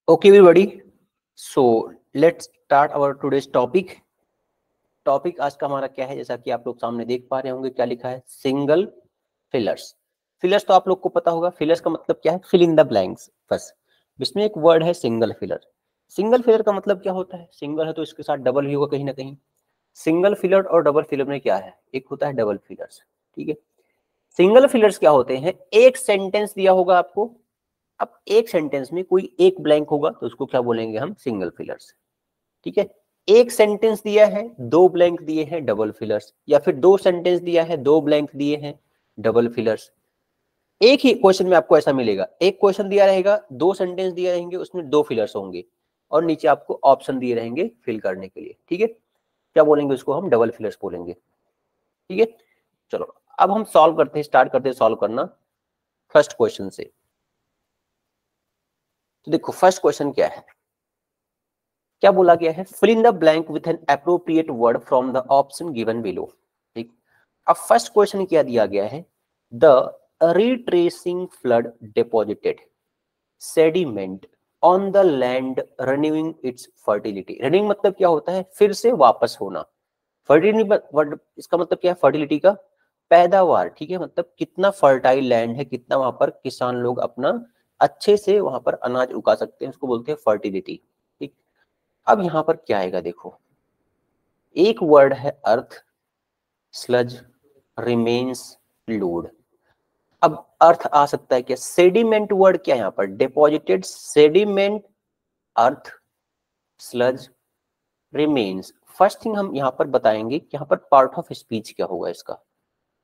Okay, everybody. So let's start our today's topic. Topic आज का हमारा क्या है, जैसा कि आप लोग सामने देख पा रहे होंगे, क्या लिखा है, सिंगल फिलर्स। फिलर्स तो आप लोग को पता होगा, फिलर्स का मतलब क्या है, फिल इन द ब्लैंक्स। बस इसमें एक वर्ड है सिंगल फिलर। सिंगल फिलर का मतलब क्या होता है, सिंगल है तो इसके साथ डबल भी होगा कहीं ना कहीं। सिंगल फिलर और डबल फिलर में क्या है, एक होता है डबल फिलर्स, ठीक है। सिंगल फिलर्स क्या होते हैं, एक सेंटेंस दिया होगा आपको, अब एक सेंटेंस में कोई एक ब्लैंक होगा तो उसको क्या बोलेंगे हम, सिंगल फिलर्स, ठीक है। एक सेंटेंस दिया है, दो ब्लैंक दिए हैं, डबल फिलर्स, या फिर दो सेंटेंस दिया है, दो ब्लैंक दिए हैं, डबल फिलर्स। एक ही क्वेश्चन में आपको ऐसा मिलेगा, एक क्वेश्चन दिया रहेगा, दो सेंटेंस दिए रहेंगे, उसमें दो फिलर्स होंगे और नीचे आपको ऑप्शन दिए रहेंगे फिल करने के लिए, ठीक है। क्या बोलेंगे उसको हम, डबल फिलर्स बोलेंगे, ठीक है। चलो अब हम सॉल्व करते हैं, स्टार्ट करते हैं सॉल्व करना फर्स्ट क्वेश्चन से। तो देखो फर्स्ट क्वेश्चन क्या है, क्या बोला गया है, fill in the blank with an appropriate word from the option given below, ठीक। अब फर्स्ट क्वेश्चन क्या दिया गया है, the retracing flood deposited sediment on the land renewing its fertility. Renewing मतलब क्या होता है, फिर से वापस होना। फर्टिलिटी इसका मतलब क्या है, फर्टिलिटी का पैदावार, ठीक है। मतलब कितना फर्टाइल लैंड है, कितना वहां पर किसान लोग अपना अच्छे से वहां पर अनाज उगा सकते हैं, उसको बोलते हैं फर्टिलिटी, ठीक। अब यहां पर क्या आएगा, देखो एक वर्ड है अर्थ, स्लज, रिमेन्स, लोड। अब अर्थ आ सकता है क्या, सेडिमेंट वर्ड क्या है यहाँ पर, डिपॉजिटेड, सेडिमेंट, अर्थ, स्लज, रिमेन्स। फर्स्ट थिंग हम यहाँ पर बताएंगे कि यहाँ पर पार्ट ऑफ स्पीच क्या होगा इसका,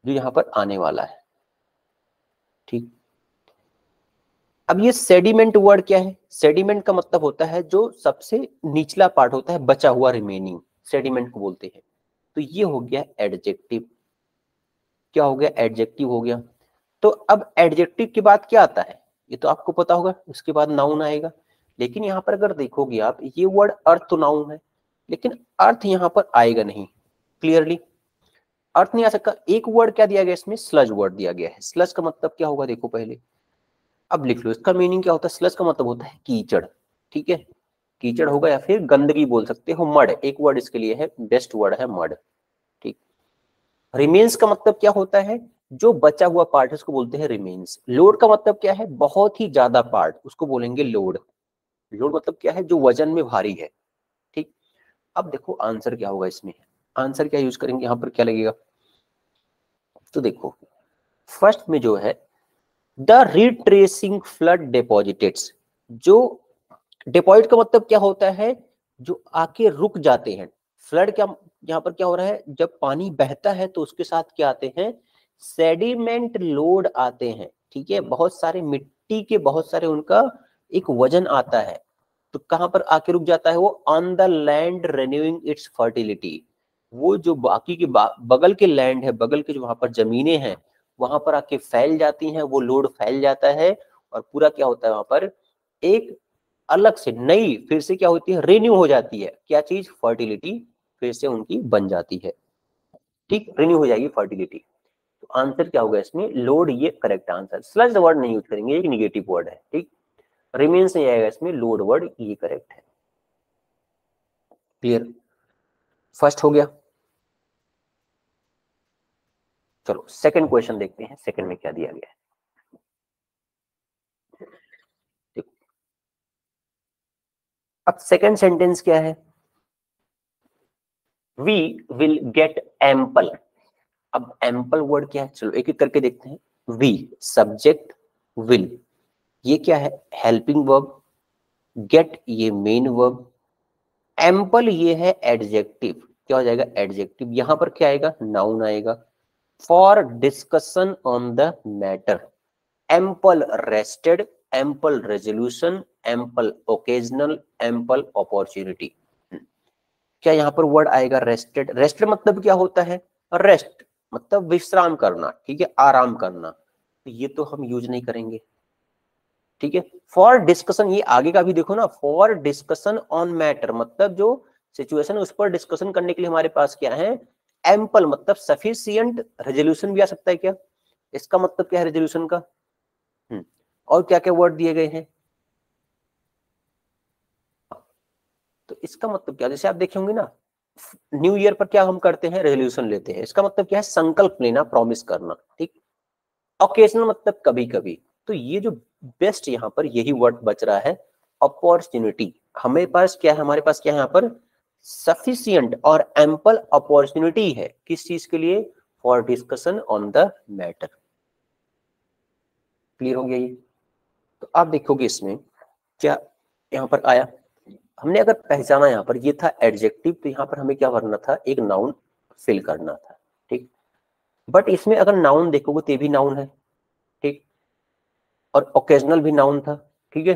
जो यहाँ पर आने वाला है, ठीक। अब ये सेडिमेंट वर्ड क्या है, सेडिमेंट का मतलब होता है जो सबसे निचला पार्ट होता है, बचा हुआ, रिमेनिंग, सेडिमेंट को बोलते हैं। तो ये हो गया एडजेक्टिव, क्या हो गया, एडजेक्टिव हो गया। तो अब एडजेक्टिव के बाद क्या आता है, ये तो आपको पता होगा, उसके बाद नाउन आएगा। लेकिन यहाँ पर अगर देखोगे आप, ये वर्ड अर्थ तो नाउन है, लेकिन अर्थ यहाँ पर आएगा नहीं, क्लियरली अर्थ नहीं आ सकता। एक वर्ड क्या दिया गया इसमें, स्लज वर्ड दिया गया है। स्लज का मतलब क्या होगा, देखो पहले, अब लिख लो इसका मीनिंग क्या होता है। स्लज का मतलब होता है कीचड़, ठीक है, कीचड़ होगा, या फिर गंदगी बोल सकते हो, मड एक वर्ड इसके लिए है, बेस्ट वर्ड है मड, ठीक। रिमेन्स का मतलब क्या होता है, जो बचा हुआ पार्ट है उसको बोलते हैं रिमेन्स। लोड का मतलब क्या है, बहुत ही ज्यादा पार्ट, उसको बोलेंगे लोड। लोड मतलब क्या है, जो वजन में भारी है, ठीक। अब देखो आंसर क्या होगा इसमें, आंसर क्या यूज करेंगे, यहां पर क्या लगेगा, तो देखो फर्स्ट में जो है, द रिट्रेसिंग फ्लड डिपॉजिटेड्स, जो डिपॉजिट का मतलब क्या होता है, जो आके रुक जाते हैं। फ्लड क्या, यहाँ पर क्या हो रहा है, जब पानी बहता है तो उसके साथ क्या आते हैं, सेडिमेंट लोड आते हैं, ठीक है। बहुत सारे मिट्टी के, बहुत सारे उनका एक वजन आता है, तो कहां पर आके रुक जाता है वो, on the land renewing its fertility. वो जो बाकी के बगल के लैंड है, बगल के जो वहां पर जमीनें हैं, वहां पर आके फैल जाती हैं, वो लोड फैल जाता है, और पूरा क्या होता है वहां पर, एक अलग से नई फिर से क्या होती है, रिन्यू हो जाती है, क्या चीज, फर्टिलिटी फिर से उनकी बन जाती है, ठीक, रिन्यू हो जाएगी फर्टिलिटी। तो आंसर क्या होगा इसमें, लोड, ये करेक्ट आंसर। स्लज वर्ड नहीं यूज करेंगे, एक निगेटिव वर्ड है, ठीक। रिमेन्स नहीं आएगा इसमें, लोड वर्ड, ये करेक्ट है। क्लियर, फर्स्ट हो गया। चलो सेकंड क्वेश्चन देखते हैं, सेकंड में क्या दिया गया है, देखो। अब सेकंड सेंटेंस क्या है, वी विल गेट एम्पल। अब एम्पल वर्ड क्या है, चलो एक एक करके देखते हैं। वी सब्जेक्ट, विल ये क्या है, हेल्पिंग वर्ब, गेट ये मेन वर्ब, एम्पल ये है एडजेक्टिव, क्या हो जाएगा, एडजेक्टिव। यहां पर क्या आएगा, नाउन आएगा। For discussion on the matter, ample rested, ample resolution, ample occasional, ample opportunity. क्या यहाँ पर वर्ड आएगा, रेस्टेड। रेस्टेड मतलब क्या होता है, रेस्ट मतलब विश्राम करना, ठीक है, आराम करना, तो ये तो हम यूज नहीं करेंगे, ठीक है। फॉर डिस्कशन, ये आगे का भी देखो ना, फॉर डिस्कशन ऑन मैटर मतलब जो सिचुएशन है उस पर डिस्कशन करने के लिए हमारे पास क्या है, एम्पल मतलब सफिशिएंट, रेजोल्यूशन भी आ सकता है क्या, इसका मतलब क्या है रेजोल्यूशन का। और क्या क्या वर्ड दिए गए हैं, इसका मतलब क्या, जैसे आप देखे होंगे ना, न्यू ईयर पर क्या हम करते हैं, रेजोल्यूशन लेते हैं, इसका मतलब क्या है, संकल्प लेना, प्रॉमिस करना, ठीक। ओकेजनल मतलब कभी कभी। तो ये जो बेस्ट यहाँ पर यही वर्ड बच रहा है, अपॉर्चुनिटी। हमें पास क्या है, हमारे पास क्या है यहाँ पर, सफिशिएंट और एम्पल अपॉर्चुनिटी है, किस चीज के लिए, for discussion on the matter. Clear हो गया ये। तो आप देखोगे इसमें क्या यहाँ पर आया, हमने अगर पहचाना यहाँ पर ये था एडजेक्टिव, तो यहाँ पर हमें क्या भरना था, एक नाउन फिल करना था, ठीक। बट इसमें अगर नाउन देखोगे तो ये भी नाउन है, ठीक, और ओकेजनल भी नाउन था, ठीक है,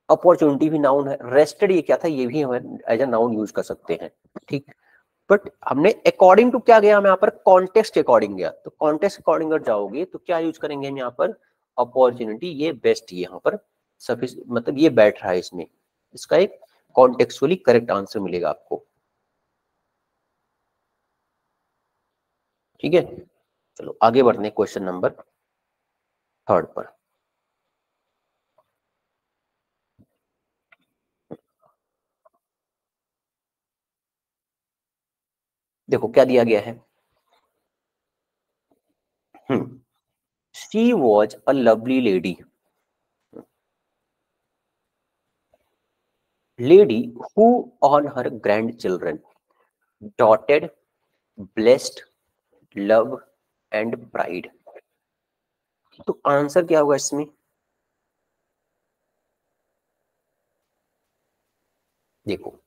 अपॉर्चुनिटी भी नाउन है, रेस्टेड ये क्या था, ये भी हम एज ए नाउन यूज कर सकते हैं, ठीक। बट हमने अकॉर्डिंग टू क्या गया, हम यहाँ पर कॉन्टेक्स्ट के अकॉर्डिंग गया, तो कॉन्टेक्स्ट अकॉर्डिंग अगर जाओगे तो क्या यूज करेंगे हम यहाँ पर, अपॉर्चुनिटी। ये बेस्ट यहाँ पर सफिशिएंट, मतलब ये बैठ रहा है इसमें, इसका एक कॉन्टेक्चुअली करेक्ट आंसर मिलेगा आपको, ठीक है। चलो आगे बढ़ते हैं क्वेश्चन नंबर 3 पर। देखो क्या दिया गया है, she was a lovely lady, lady who on her grand children dotted, blessed, love and pride. तो आंसर क्या होगा इसमें, देखो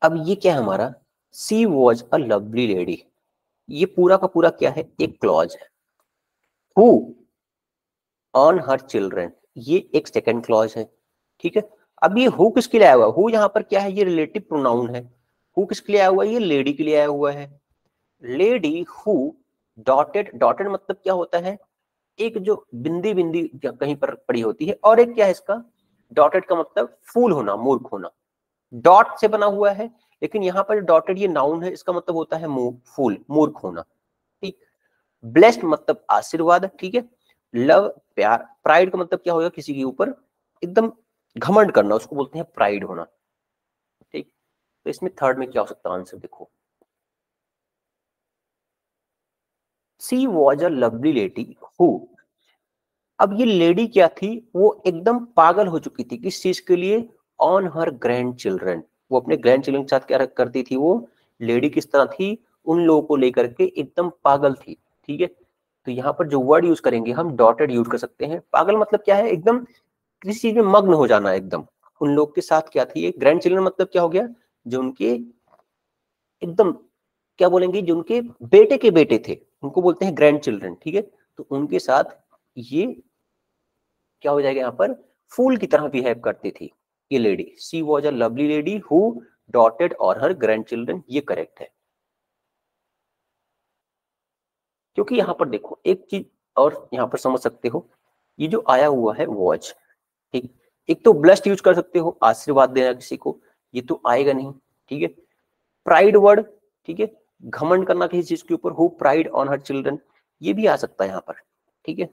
अब ये क्या है हमारा, सी वॉज अ लवली लेडी, ये पूरा का पूरा क्या है, एक क्लॉज है। हु ऑन हर चिल्ड्रन, ये एक सेकंड क्लॉज है, ठीक है। अब ये हु किसके लिए आया हुआ है, हु यहाँ पर क्या है, ये रिलेटिव प्रोनाउन है। हु किसके लिए आया हुआ है, ये लेडी के लिए आया हुआ है। लेडी हु डॉटेड, डॉटेड मतलब क्या होता है, एक जो बिंदी बिंदी कहीं पर पड़ी होती है, और एक क्या है इसका, डॉटेड का मतलब फूल होना, मूर्ख होना, डॉट से बना हुआ है। लेकिन यहाँ पर डॉटेड ये नाउन है, इसका मतलब होता है फूल, मूर्ख होना, ठीक। ब्लेस्ड मतलब आशीर्वाद, ठीक है। लव प्यार, प्राइड का मतलब क्या होगा, किसी के ऊपर एकदम घमंड करना, उसको बोलते हैं प्राइड होना, ठीक। तो इसमें थर्ड में क्या हो सकता है आंसर, देखो she was a lovely lady who, अब ये लेडी क्या थी, वो एकदम पागल हो चुकी थी, किस चीज के लिए, ऑन हर ग्रैंड चिल्ड्रन, वो अपने ग्रैंड चिल्ड्रन के साथ क्या करती थी, वो लेडी किस तरह थी, उन लोगों को लेकर के एकदम पागल थी, ठीक है। तो यहाँ पर जो वर्ड यूज करेंगे हम, डॉटेड यूज कर सकते हैं। पागल मतलब क्या है, एकदम किसी चीज में मग्न हो जाना एकदम, उन लोग के साथ क्या थी, ग्रैंड चिल्ड्रन मतलब क्या हो गया, जो उनके एकदम क्या बोलेंगे, जो उनके बेटे के बेटे थे, उनको बोलते हैं ग्रैंड चिल्ड्रन, ठीक है। तो उनके साथ ये क्या हो जाएगा, यहाँ पर फूल की तरह बिहेव करती थी ये lady. She was a lovely lady who dotted और हर ग्रैंड चिल्ड्रन, ये करेक्ट है। क्योंकि यहाँ पर देखो एक चीज और यहाँ पर समझ सकते हो, ये जो आया हुआ है वॉच, ठीक, एक तो ब्लेस्ड यूज कर सकते हो, आशीर्वाद देना किसी को, ये तो आएगा नहीं, ठीक है। प्राइड वर्ड, ठीक है, घमंड करना किसी चीज के ऊपर, who pride on her children, ये भी आ सकता है यहाँ पर, ठीक है।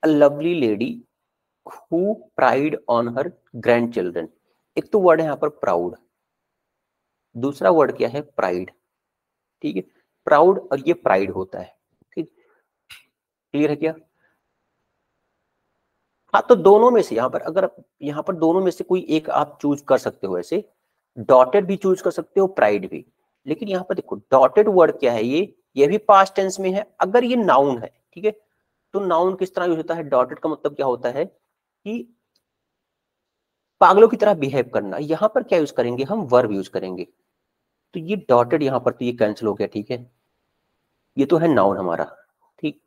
अ lovely lady who pride on her grand children, एक तो वर्ड है यहाँ पर प्राउड, दूसरा वर्ड क्या है, प्राइड, ठीक है। प्राउड और ये प्राइड होता है, ठीक, क्लियर है क्या। हाँ तो दोनों में से यहाँ पर, अगर यहाँ पर दोनों में से कोई एक आप चूज कर सकते हो, ऐसे डॉटेड भी चूज कर सकते हो, प्राइड भी। लेकिन यहाँ पर देखो डॉटेड वर्ड क्या है, ये भी पास्ट टेंस में है, अगर ये नाउन है, ठीक है। तो नाउन किस तरह यूज होता है, डॉटेड का मतलब क्या होता है कि पागलों की तरह बिहेव करना। यहाँ पर क्या यूज करेंगे हम, वर्ब यूज करेंगे। तो ये डॉटेड यहाँ पर तो ये कैंसिल हो गया, ठीक है, ये तो है नाउन हमारा, ठीक।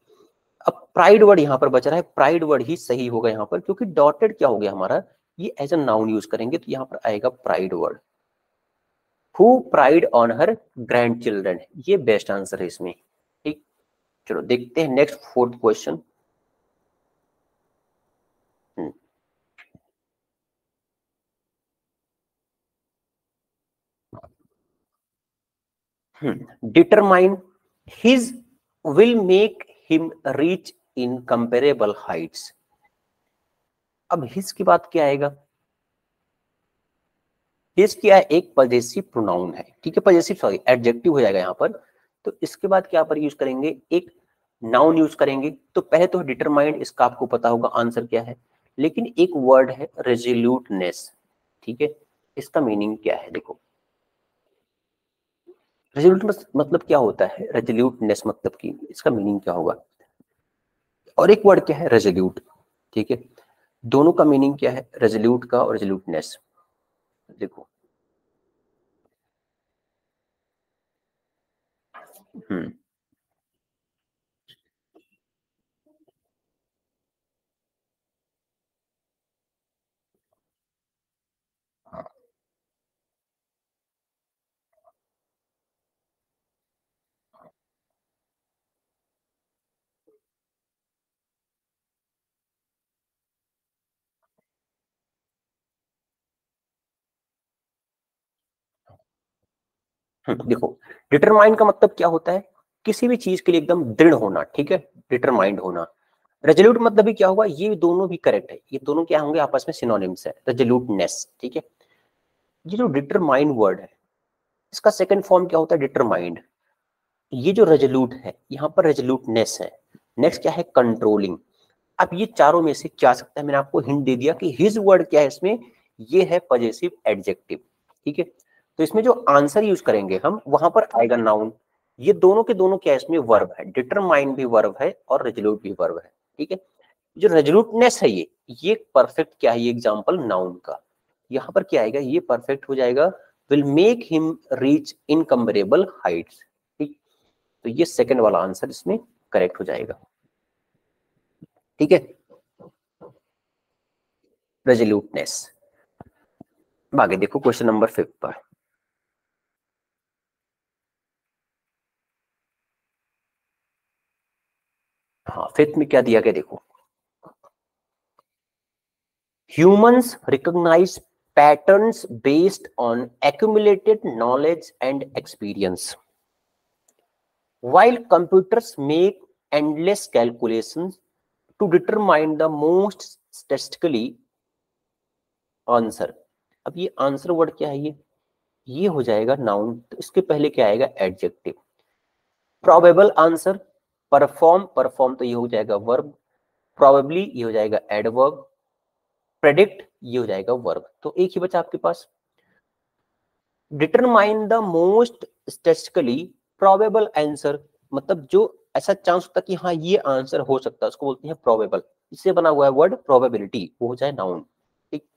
अब प्राइड वर्ड यहाँ पर बच रहा है, प्राइड वर्ड ही सही होगा यहाँ पर, क्योंकि डॉटेड क्या हो गया हमारा, ये एज अ नाउन यूज करेंगे, तो यहाँ पर आएगा pride word. Who pride on her grand children, ये बेस्ट आंसर है इसमें, ठीक। चलो देखते हैं next fourth question. Determine his will make him reach in comparable Heights, अब हिज की बात क्या आएगा, हिज क्या है, एक पजेसिव प्रोनाउन है, ठीक है, पजेसिव सॉरी एडजेक्टिव हो जाएगा यहाँ पर। तो इसके बाद क्या पर यूज करेंगे, एक नाउन यूज करेंगे। तो पहले तो डिटरमाइंड, इसका आपको पता होगा आंसर क्या है, लेकिन एक वर्ड है रेजोल्यूटनेस, ठीक है, इसका मीनिंग क्या है देखो। रेजोल्यूट मतलब क्या होता है, रेजोल्यूटनेस मतलब की इसका मीनिंग क्या होगा, और एक वर्ड क्या है रेजोल्यूट, ठीक है, दोनों का मीनिंग क्या है, रेजोल्यूट का और रेजोल्यूटनेस। देखो हम्म देखो डिटरमाइन का मतलब क्या होता है, किसी भी चीज के लिए एकदम दृढ़ होना, ठीक है, डिटरमाइंड होना। रेजोल्यूट मतलब भी क्या होगा, ये दोनों भी करेक्ट है, ये दोनों क्या होंगे आपस में सिनोनिम्स है, रेजोल्यूटनेस, ठीक है। ये जो डिटरमाइंड वर्ड है, इसका सेकंड फॉर्म क्या होता है, डिटरमाइंड। ये जो रेजोल्यूट है, यहाँ पर रेजोल्यूटनेस है, नेक्स्ट क्या है कंट्रोलिंग। अब ये चारों में से क्या आ सकता है, मैंने आपको हिंट दे दिया कि हिज वर्ड क्या है इसमें, ये है पजेसिव एडजेक्टिव, ठीक है। तो इसमें जो आंसर यूज करेंगे हम, वहां पर आएगा नाउन। ये दोनों के दोनों क्या है, इसमें वर्ब है, डिटरमाइन भी वर्ब है और रेजोल्यूट भी वर्ब है, ठीक है। जो रेजोल्यूटनेस है ये परफेक्ट क्या है, ये एग्जांपल नाउन का। यहाँ पर क्या आएगा, ये परफेक्ट हो जाएगा, will make him reach incomparable heights, ठीक। तो ये सेकंड वाला आंसर इसमें करेक्ट हो जाएगा, ठीक है, रेजोल्यूटनेस। आगे देखो क्वेश्चन नंबर 5 पर। हाँ 5 में क्या दिया गया देखो, humans recognise patterns based on accumulated knowledge and experience while computers make endless calculations to determine the most statistically answer. अब ये आंसर वर्ड क्या है, ये हो जाएगा नाउन, तो इसके पहले क्या आएगा adjective. Probable answer, perform, perform तो ये हो जाएगा वर्ब, प्रोबेबली ये हो जाएगा एडवर्ब, प्रेडिक्ट ये हो जाएगा वर्ब। तो एक ही बचा आपके पास, determine the most statistically probable answer, मतलब जो ऐसा चांस होता है कि हाँ ये आंसर हो सकता है, उसको बोलते हैं प्रोबेबल। इससे बना हुआ है वर्ड प्रोबेबिलिटी, वो हो जाए नाउन, ठीक।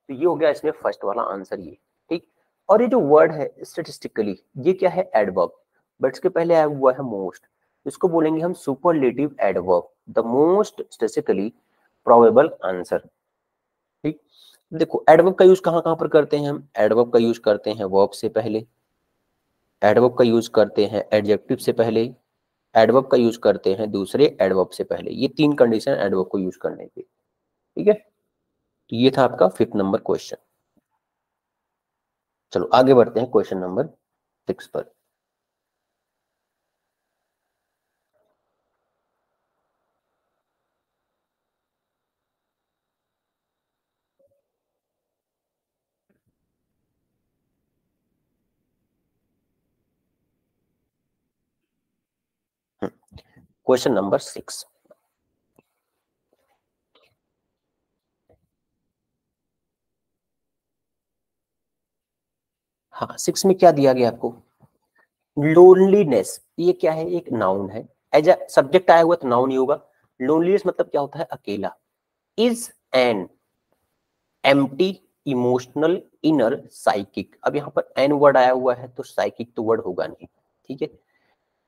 तो ये हो गया इसमें फर्स्ट वाला आंसर ये, ठीक। और ये जो वर्ड है स्टेटिस्टिकली, ये क्या है एडवर्ब, बट इसके पहले आया हुआ है मोस्ट, इसको बोलेंगे हम superlative adverb, the most statistically probable answer, ठीक। देखो एडवर्ब का यूज कहाँ कहाँ पर करते हैं हम, एडवर्ब का यूज करते हैं वर्ब से पहले, एडवर्ब का यूज करते हैं एडजेक्टिव से पहले, एडवर्ब का यूज करते हैं दूसरे एडवर्ब से पहले, ये तीन कंडीशन एडवर्ब को यूज करने की, ठीक है। तो ये था आपका 5th नंबर क्वेश्चन। चलो आगे बढ़ते हैं क्वेश्चन नंबर 6 पर। क्वेश्चन नंबर 6, हाँ 6 में क्या दिया गया आपको, लोनलीनेस, ये क्या है, एक नाउन है, एज अ सब्जेक्ट आया हुआ तो नाउन ही होगा। लोनलीनेस मतलब क्या होता है, अकेला। Is an empty emotional inner psychic, अब यहाँ पर एन वर्ड आया हुआ है तो साइकिक तो वर्ड होगा नहीं, ठीक है।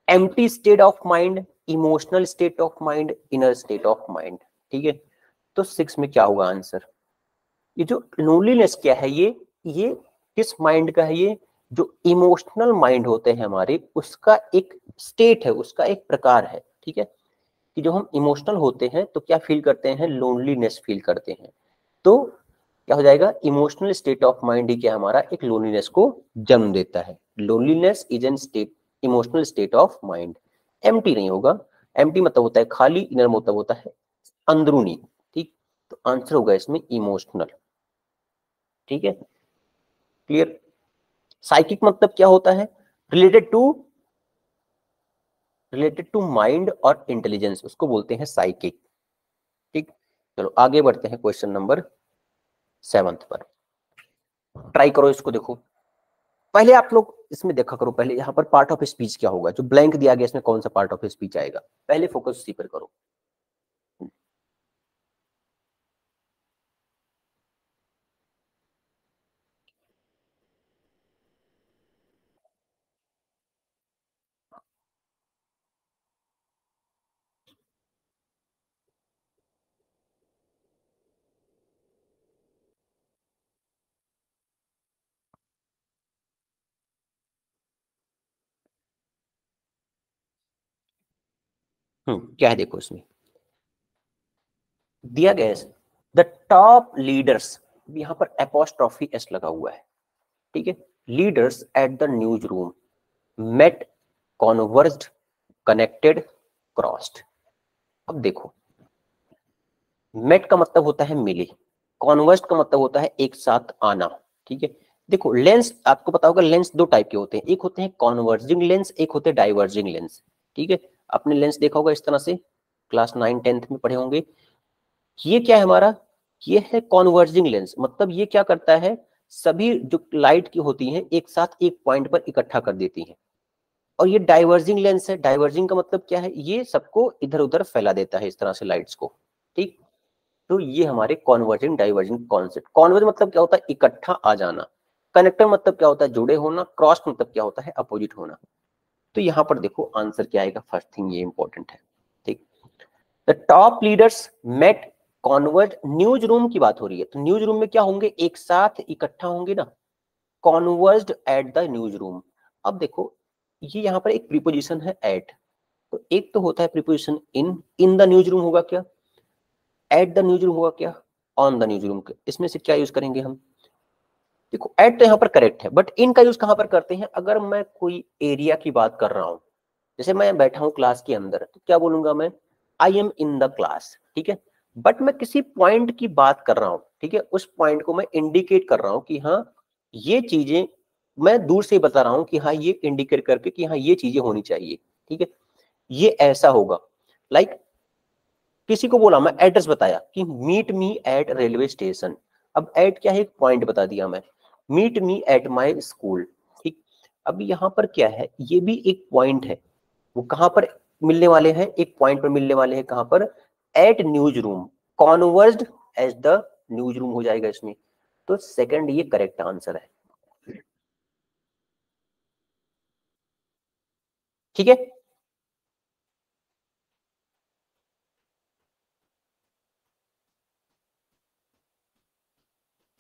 Empty state of mind, emotional state of mind, inner state of mind, ठीक है। तो 6 में क्या होगा आंसर, ये जो लोनलीनेस क्या है, ये किस माइंड का है, ये जो इमोशनल माइंड होते हैं हमारे, उसका एक स्टेट है, उसका एक प्रकार है, ठीक है। कि जो हम इमोशनल होते हैं तो क्या फील करते हैं, लोनलीनेस फील करते हैं। तो क्या हो जाएगा, इमोशनल स्टेट ऑफ माइंड ही क्या हमारा एक लोनलीनेस को जन्म देता है। Loneliness is an state, emotional state of mind. Empty नहीं होगा, एम्प्टी मतलब होता है खाली, इनर मतलब होता है अंदरूनी, ठीक। तो तो आंसर होगा इसमें इमोशनल। ठीक है, क्लियर। साइकिक मतलब क्या होता है? रिलेटेड टू माइंड और इंटेलिजेंस, उसको बोलते हैं साइकिक। ठीक, चलो आगे बढ़ते हैं क्वेश्चन नंबर 7 पर। ट्राई करो इसको, देखो पहले आप लोग इसमें देखा करो, पहले यहाँ पर पार्ट ऑफ स्पीच क्या होगा, जो ब्लैंक दिया गया इसमें कौन सा पार्ट ऑफ स्पीच आएगा, पहले फोकस उसी पर करो। क्या है देखो इसमें दिया गया है, द टॉप लीडर्स, यहाँ पर एपोस्ट्रॉफी एस लगा हुआ है। ठीक है, leaders at the newsroom met, conversed, connected, crossed. अब देखो, मेट का मतलब होता है मिली, कॉन्वर्स्ड का मतलब होता है एक साथ आना। ठीक है, देखो लेंस, आपको पता होगा लेंस दो टाइप के होते हैं, एक होते हैं कॉन्वर्जिंग लेंस, एक होते हैं डाइवर्जिंग लेंस। ठीक है, आपने लेंस देखा होगा इस तरह से, क्लास 9 10th में पढ़े होंगे। ये क्या है हमारा, ये है कॉन्वर्जिंग लेंस, मतलब ये क्या करता है, सभी जो लाइट की होती हैं एक साथ एक पॉइंट पर इकट्ठा कर देती हैं। और ये डाइवर्जिंग लेंस है, डाइवर्जिंग का मतलब क्या है, ये सबको इधर उधर फैला देता है इस तरह से लाइट्स को। ठीक, तो ये हमारे कॉन्वर्जिंग डाइवर्जिंग कॉन्सेप्ट। कॉन्वर्ज मतलब क्या होता है, इकट्ठा आ जाना। कनेक्टर मतलब क्या होता है, जुड़े होना। क्रॉस मतलब क्या होता है, अपोजिट होना। तो यहाँ पर देखो आंसर क्या आएगा, फर्स्ट थिंग ये इंपॉर्टेंट है। ठीक, the top leaders met, converge, news room की बात हो रही है, तो न्यूज रूम में क्या होंगे, एक साथ इकट्ठा होंगे ना, कॉन्वर्ज्ड एट द न्यूज रूम। अब देखो ये यहाँ पर एक प्रीपोजिशन है एट, तो एक तो होता है preposition in the news room होगा क्या, एट द न्यूज रूम होगा क्या, ऑन द न्यूज रूम, इसमें से क्या यूज करेंगे हम। देखो एट तो यहाँ पर करेक्ट है, बट इन का यूज कहां पर करते हैं, अगर मैं कोई एरिया की बात कर रहा हूं, जैसे मैं बैठा हूं क्लास के अंदर, तो क्या बोलूंगा मैं, I am in the class. ठीक है, बट मैं किसी पॉइंट की बात कर रहा हूं, ठीक है, उस पॉइंट को मैं इंडिकेट कर रहा हूं कि हाँ ये चीजें, मैं दूर से बता रहा हूं कि हाँ ये इंडिकेट करके कि हाँ ये चीजें होनी चाहिए। ठीक है, ये ऐसा होगा, लाइक किसी को बोला, मैं एड्रेस बताया कि meet me at railway station. अब एट क्या है, एक पॉइंट बता दिया मैं, meet me at my school. ठीक, अब यहाँ पर क्या है, ये भी एक पॉइंट है, वो कहां पर मिलने वाले हैं, एक पॉइंट पर मिलने वाले हैं, कहां पर, at newsroom, converged as the newsroom हो जाएगा इसमें। तो सेकंड ये करेक्ट आंसर है। ठीक है,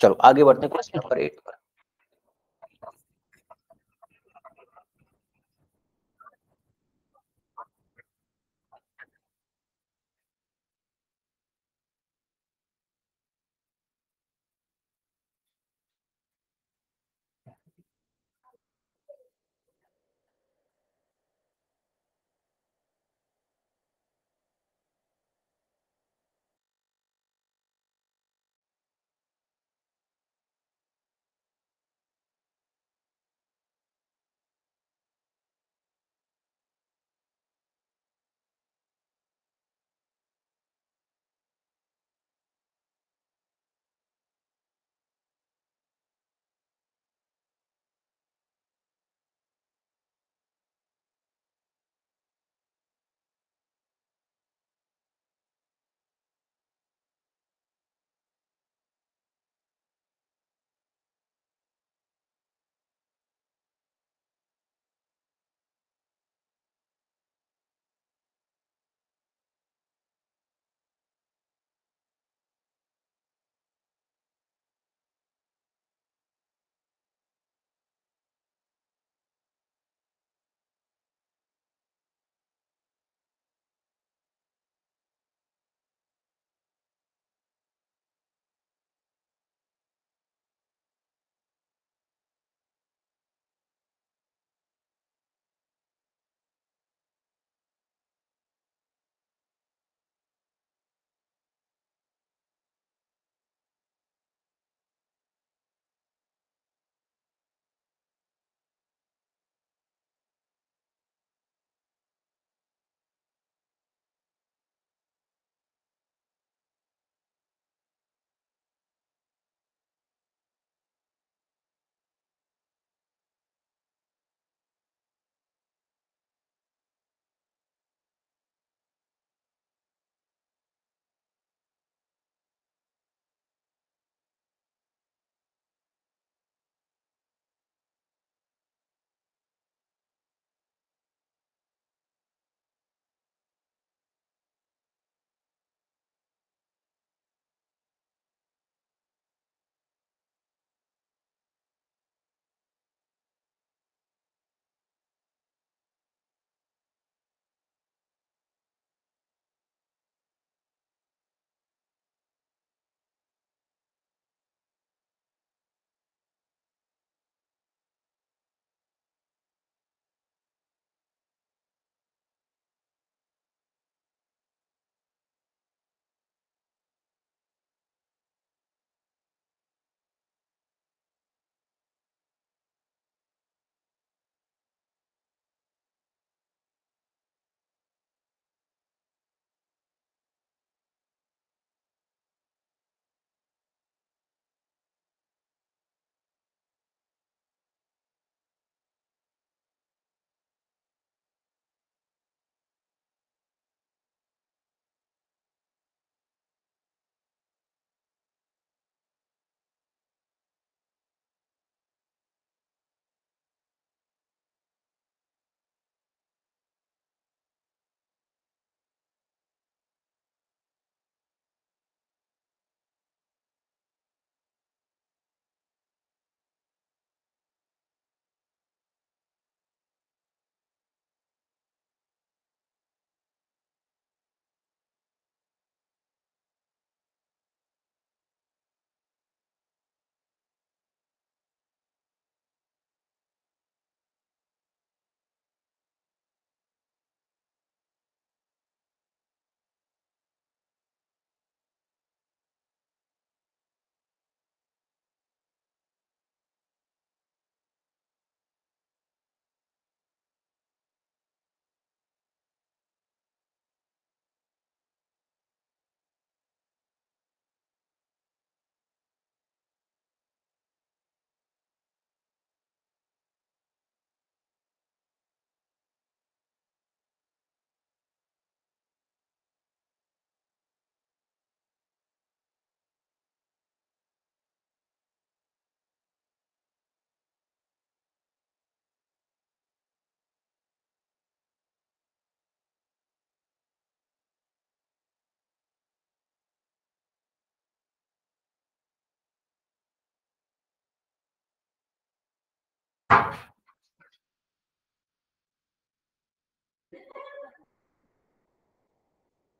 चलो आगे बढ़ते हैं क्वेश्चन नंबर 8 पर।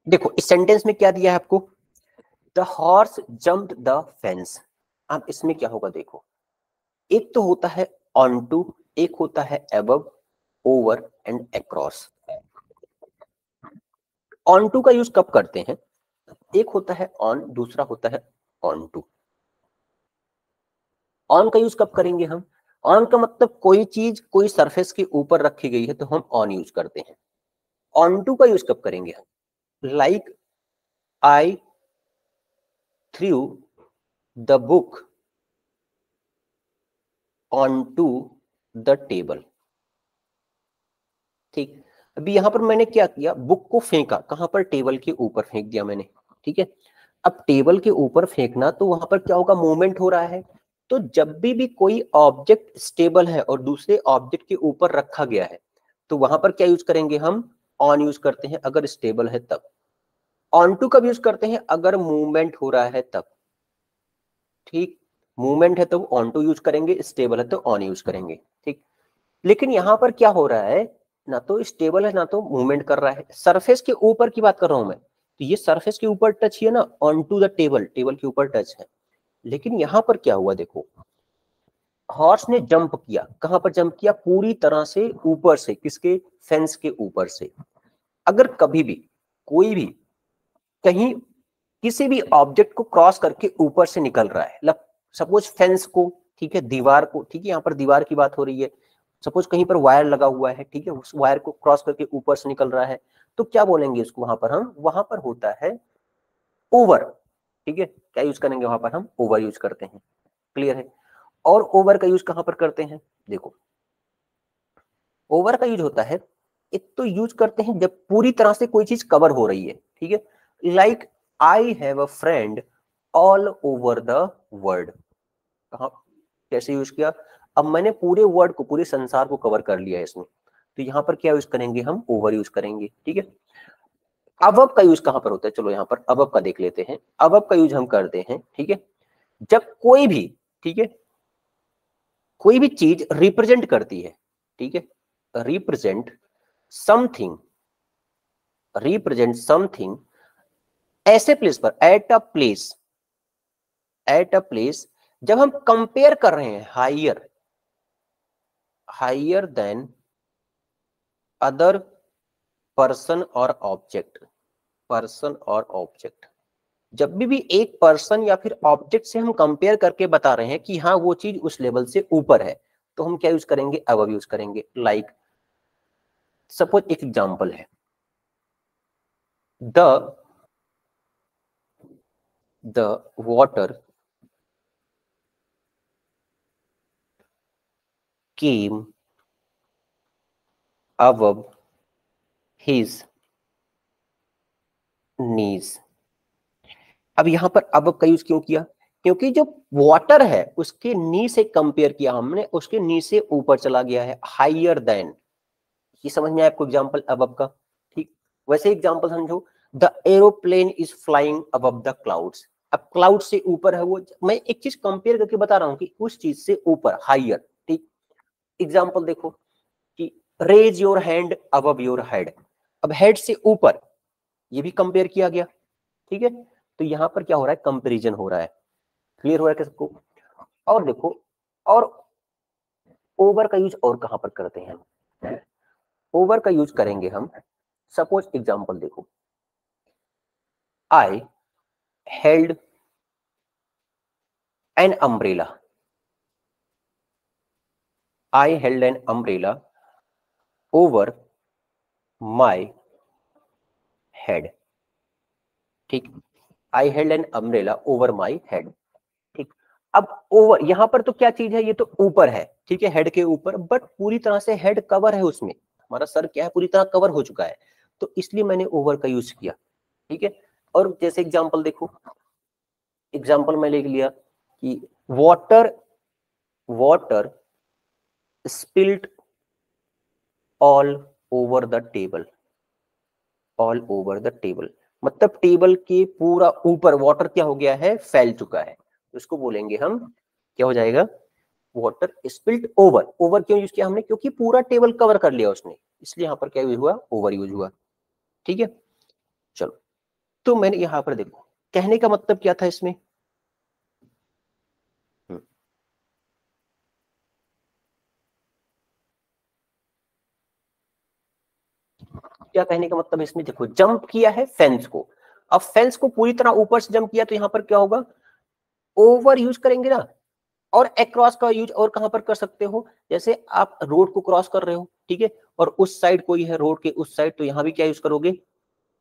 देखो इस सेंटेंस में क्या दिया है आपको, the horse jumped the fence. अब इसमें क्या होगा देखो, एक तो होता है ऑन टू, एक होता है above, over and across. On to का यूज कब करते हैं, एक होता है ऑन, दूसरा होता है ऑन टू। ऑन का यूज कब करेंगे हम, ऑन का मतलब कोई चीज कोई सरफेस के ऊपर रखी गई है तो हम ऑन यूज करते हैं। ऑन टू का यूज कब करेंगे हम, like I threw the book on to the table. ठीक, अभी यहां पर मैंने क्या किया, बुक को फेंका कहां पर, टेबल के ऊपर फेंक दिया मैंने। ठीक है, अब टेबल के ऊपर फेंकना तो वहां पर क्या होगा, मूवमेंट हो रहा है। तो जब भी कोई ऑब्जेक्ट स्टेबल है और दूसरे ऑब्जेक्ट के ऊपर रखा गया है तो वहां पर क्या यूज करेंगे हम, ऑन यूज करते हैं अगर स्टेबल है तब। ऑन टू कब यूज करते हैं, अगर मूवमेंट हो रहा है तब। ठीक, मूवमेंट है तो ऑन टू यूज करेंगे, स्टेबल है तो ऑन यूज करेंगे। ठीक, लेकिन यहां पर क्या हो रहा है, ना तो स्टेबल है ना तो मूवमेंट कर रहा है, सरफेस के ऊपर की बात कर रहा हूं मैं, तो ये सरफेस के ऊपर टच है ना, on to the table, table के ऊपर टच है। लेकिन यहां पर क्या हुआ देखो, हॉर्स ने जंप किया, कहां पर जंप किया, पूरी तरह से ऊपर से, किसके, फेंस के ऊपर से। अगर कभी भी कोई भी कहीं किसी भी ऑब्जेक्ट को क्रॉस करके ऊपर से निकल रहा है, मतलब सपोज फेंस को, ठीक है, दीवार को, ठीक है, यहाँ पर दीवार की बात हो रही है, सपोज कहीं पर वायर लगा हुआ है, ठीक है, उस वायर को क्रॉस करके ऊपर से निकल रहा है, तो क्या बोलेंगे इसको, वहां पर हम, वहां पर होता है ओवर। ठीक है, क्या यूज करेंगे वहां पर हम, ओवर यूज करते हैं। क्लियर है, और ओवर का यूज कहां पर करते हैं, देखो ओवर का यूज होता है, एक तो यूज करते हैं जब पूरी तरह से कोई चीज कवर हो रही है। ठीक है, like I have a friend all over the world. कहा, कैसे यूज किया, अब मैंने पूरे वर्ल्ड को, पूरे संसार को कवर कर लिया है इसमें, तो यहां पर क्या यूज करेंगे हम, ओवर यूज करेंगे। ठीक है, अबव का यूज कहां पर होता है, चलो यहां पर अबव का देख लेते हैं। अबव का यूज हम करते हैं, ठीक है, जब कोई भी, ठीक है, कोई भी चीज रिप्रेजेंट करती है, ठीक है, रिप्रेजेंट समथिंग, रिप्रेजेंट समथिंग ऐसे प्लेस पर, at a place, at a place, जब हम कंपेयर कर रहे हैं higher, higher than other person और ऑब्जेक्ट, पर्सन और ऑब्जेक्ट, जब भी एक पर्सन या फिर ऑब्जेक्ट से हम कंपेयर करके बता रहे हैं कि हाँ वो चीज उस लेवल से ऊपर है, तो हम क्या यूज करेंगे, अबव यूज करेंगे। लाइक सपोज एक एग्जांपल है, the water came above his knees। अब यहां पर अब का यूज क्यों किया, क्योंकि जो वाटर है उसके नी से कंपेयर किया हमने, उसके नी से ऊपर चला गया है, हाइयर देन। ये समझ में आया आपको एग्जांपल अब का। ठीक, वैसे एग्जांपल समझो, the aeroplane is flying above the clouds. अब क्लाउड से ऊपर है वो, मैं एक चीज कंपेयर करके बता रहा हूं कि उस चीज से ऊपर, हाइयर। ठीक, एग्जांपल देखो कि raise your hand above your head, अब हेड से ऊपर, ये भी कंपेयर किया गया। ठीक है, तो यहां पर क्या हो रहा है, कंपैरिजन हो रहा है। क्लियर हो रहा है क्या सबको, और देखो, और ओवर का यूज और कहां पर करते हैं, ओवर का यूज करेंगे हम, सपोज एग्जांपल देखो, I held an umbrella, I held an umbrella over my head. ठीक, I held an umbrella over my head. ठीक, अब ओवर यहां पर तो क्या चीज है, ये तो ऊपर है, ठीक है, हेड के ऊपर, बट पूरी तरह से हेड कवर है उसमें, हमारा सर क्या है, पूरी तरह कवर हो चुका है, तो इसलिए मैंने ओवर का यूज किया। ठीक है, और जैसे एग्जांपल देखो, एग्जांपल मैं लिख लिया कि water, water spilled all over the table, all over the table, मतलब टेबल के पूरा ऊपर वाटर क्या हो गया है, फैल चुका है, उसको बोलेंगे हम, क्या हो जाएगा, वाटर स्पिल्ड ओवर। ओवर क्यों यूज किया हमने? क्योंकि पूरा टेबल कवर कर लिया उसने, इसलिए यहाँ पर क्या यूज हुआ? ओवर यूज हुआ। ठीक है, चलो तो मैंने यहाँ पर देखो कहने का मतलब क्या था इसमें, क्या कहने का मतलब इसमें, देखो जंप किया है फेंस को, अब फेंस को पूरी तरह ऊपर से जंप किया तो यहाँ पर क्या होगा? ओवर यूज करेंगे ना। और अक्रॉस का यूज और कहां पर कर सकते हो? जैसे आप रोड को क्रॉस कर रहे हो, ठीक है, और उस साइड कोई है रोड के उस साइड, तो यहां भी क्या यूज करोगे?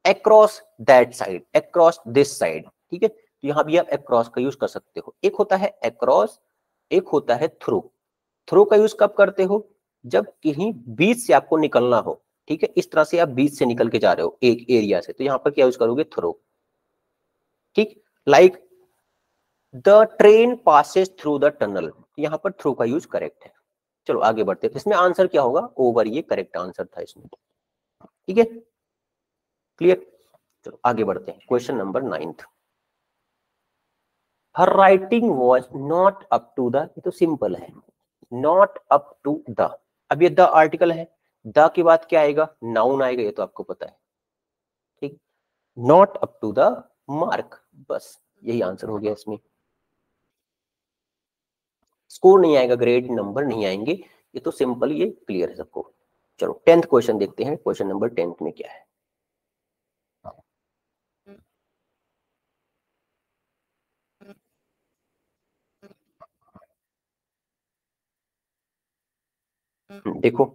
Across that side, across this side. ठीक है, तो यहां भी आप अक्रॉस का यूज कर सकते हो। एक होता है अक्रॉस, एक होता है थ्रू। थ्रू का यूज कब करते हो? जब कहीं बीच से आपको निकलना हो, ठीक है, इस तरह से आप बीच से निकल के जा रहे हो एक एरिया से, तो यहां पर क्या यूज करोगे? थ्रू। ठीक, like the train passes through the tunnel, यहां पर थ्रू का यूज करेक्ट है। चलो आगे बढ़ते हैं, इसमें आंसर क्या होगा? ओवर, ये करेक्ट आंसर था इसमें। ठीक है, क्लियर। चलो आगे बढ़ते हैं, क्वेश्चन नंबर 9th। हर writing was not up to the, ये तो सिंपल है, नॉट अप टू द। अब ये द आर्टिकल है, द के बाद क्या आएगा? नाउन आएगा, ये तो आपको पता है। ठीक, not up to the mark, बस यही आंसर हो गया इसमें। स्कोर नहीं आएगा, ग्रेड नंबर नहीं आएंगे, ये तो सिंपल, ये क्लियर है सबको। चलो 10th क्वेश्चन देखते हैं, क्वेश्चन नंबर 10th में क्या है। देखो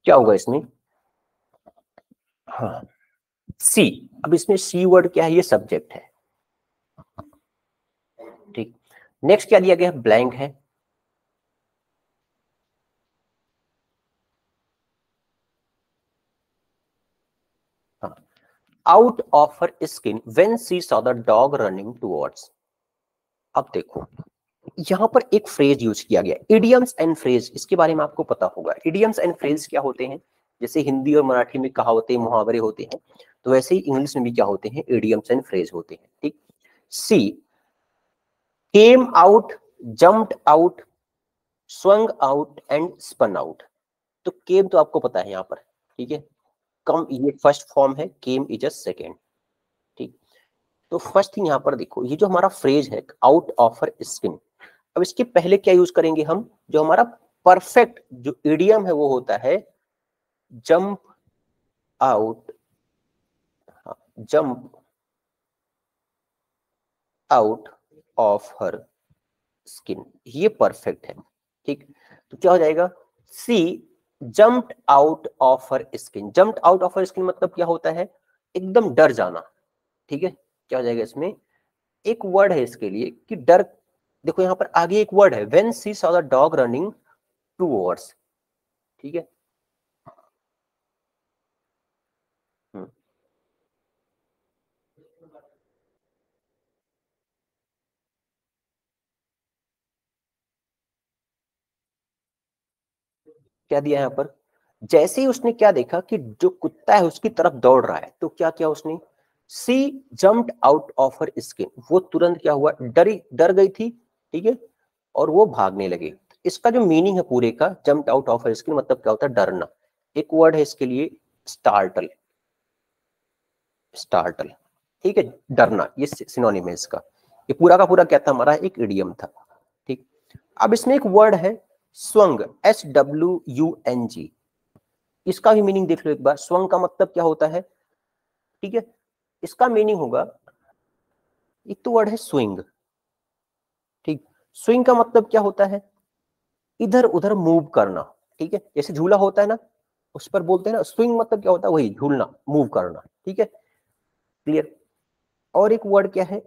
क्या होगा इसमें। हाँ, सी। अब इसमें सी वर्ड क्या है? ये सब्जेक्ट है। ठीक, नेक्स्ट क्या दिया गया है? ब्लैंक है। हाँ, out of her skin when she saw the dog running towards. अब देखो यहां पर एक फ्रेज यूज किया गया, इडियम्स एंड फ्रेज, इसके बारे में आपको पता होगा। इडियम्स एंड फ्रेज क्या होते हैं? जैसे हिंदी और मराठी में कहावतें मुहावरे होते हैं, तो वैसे ही इंग्लिश में भी क्या होते हैं? इडियम्स एंड फ्रेज होते हैं। ठीक, she came out, jumped out, swung out and spun out. तो केम तो आपको पता है यहाँ पर, ठीक है, कम ये फर्स्ट फॉर्म है, केम इज अ सेकेंड। ठीक, तो फर्स्ट थिंग यहाँ पर देखो, ये जो हमारा फ्रेज है आउट ऑफ हर स्किन, अब इसके पहले क्या यूज करेंगे हम? जो हमारा परफेक्ट जो इडियम है वो होता है jump out, jump out of her skin, ये परफेक्ट है। ठीक, तो क्या हो जाएगा? She jumped out of her skin. Jumped out of her skin मतलब क्या होता है? एकदम डर जाना। ठीक है, क्या हो जाएगा इसमें? एक वर्ड है इसके लिए कि डर। देखो यहां पर आगे एक वर्ड है, when she saw the dog running towards. ठीक है, हम्म, क्या दिया है यहाँ पर? जैसे ही उसने क्या देखा कि जो कुत्ता है उसकी तरफ दौड़ रहा है, तो क्या किया उसने? She jumped out of her skin, वो तुरंत क्या हुआ? डर गई थी, ठीक है, और वो भागने लगे। इसका जो मीनिंग है पूरे का, jumped out of her skin मतलब क्या होता है? डरना। एक वर्ड है इसके लिए स्टार्टल, स्टार्टल। ठीक है, डरना, ये सिनोनिम है इसका। ये पूरा का पूरा क्या था? हमारा एक इडियम था। ठीक, अब इसमें एक वर्ड है स्वंग, SWUNG। इसका भी मीनिंग देख लो एक बार। स्वंग का मतलब क्या होता है? ठीक है, इसका मीनिंग होगा, एक तो वर्ड है स्विंग। ठीक, स्विंग का मतलब क्या होता है? इधर उधर मूव करना। ठीक है, जैसे झूला होता है ना, उस पर बोलते हैं ना स्विंग, मतलब क्या होता है? वही झूलना, मूव करना। ठीक है, क्लियर। और एक वर्ड क्या है?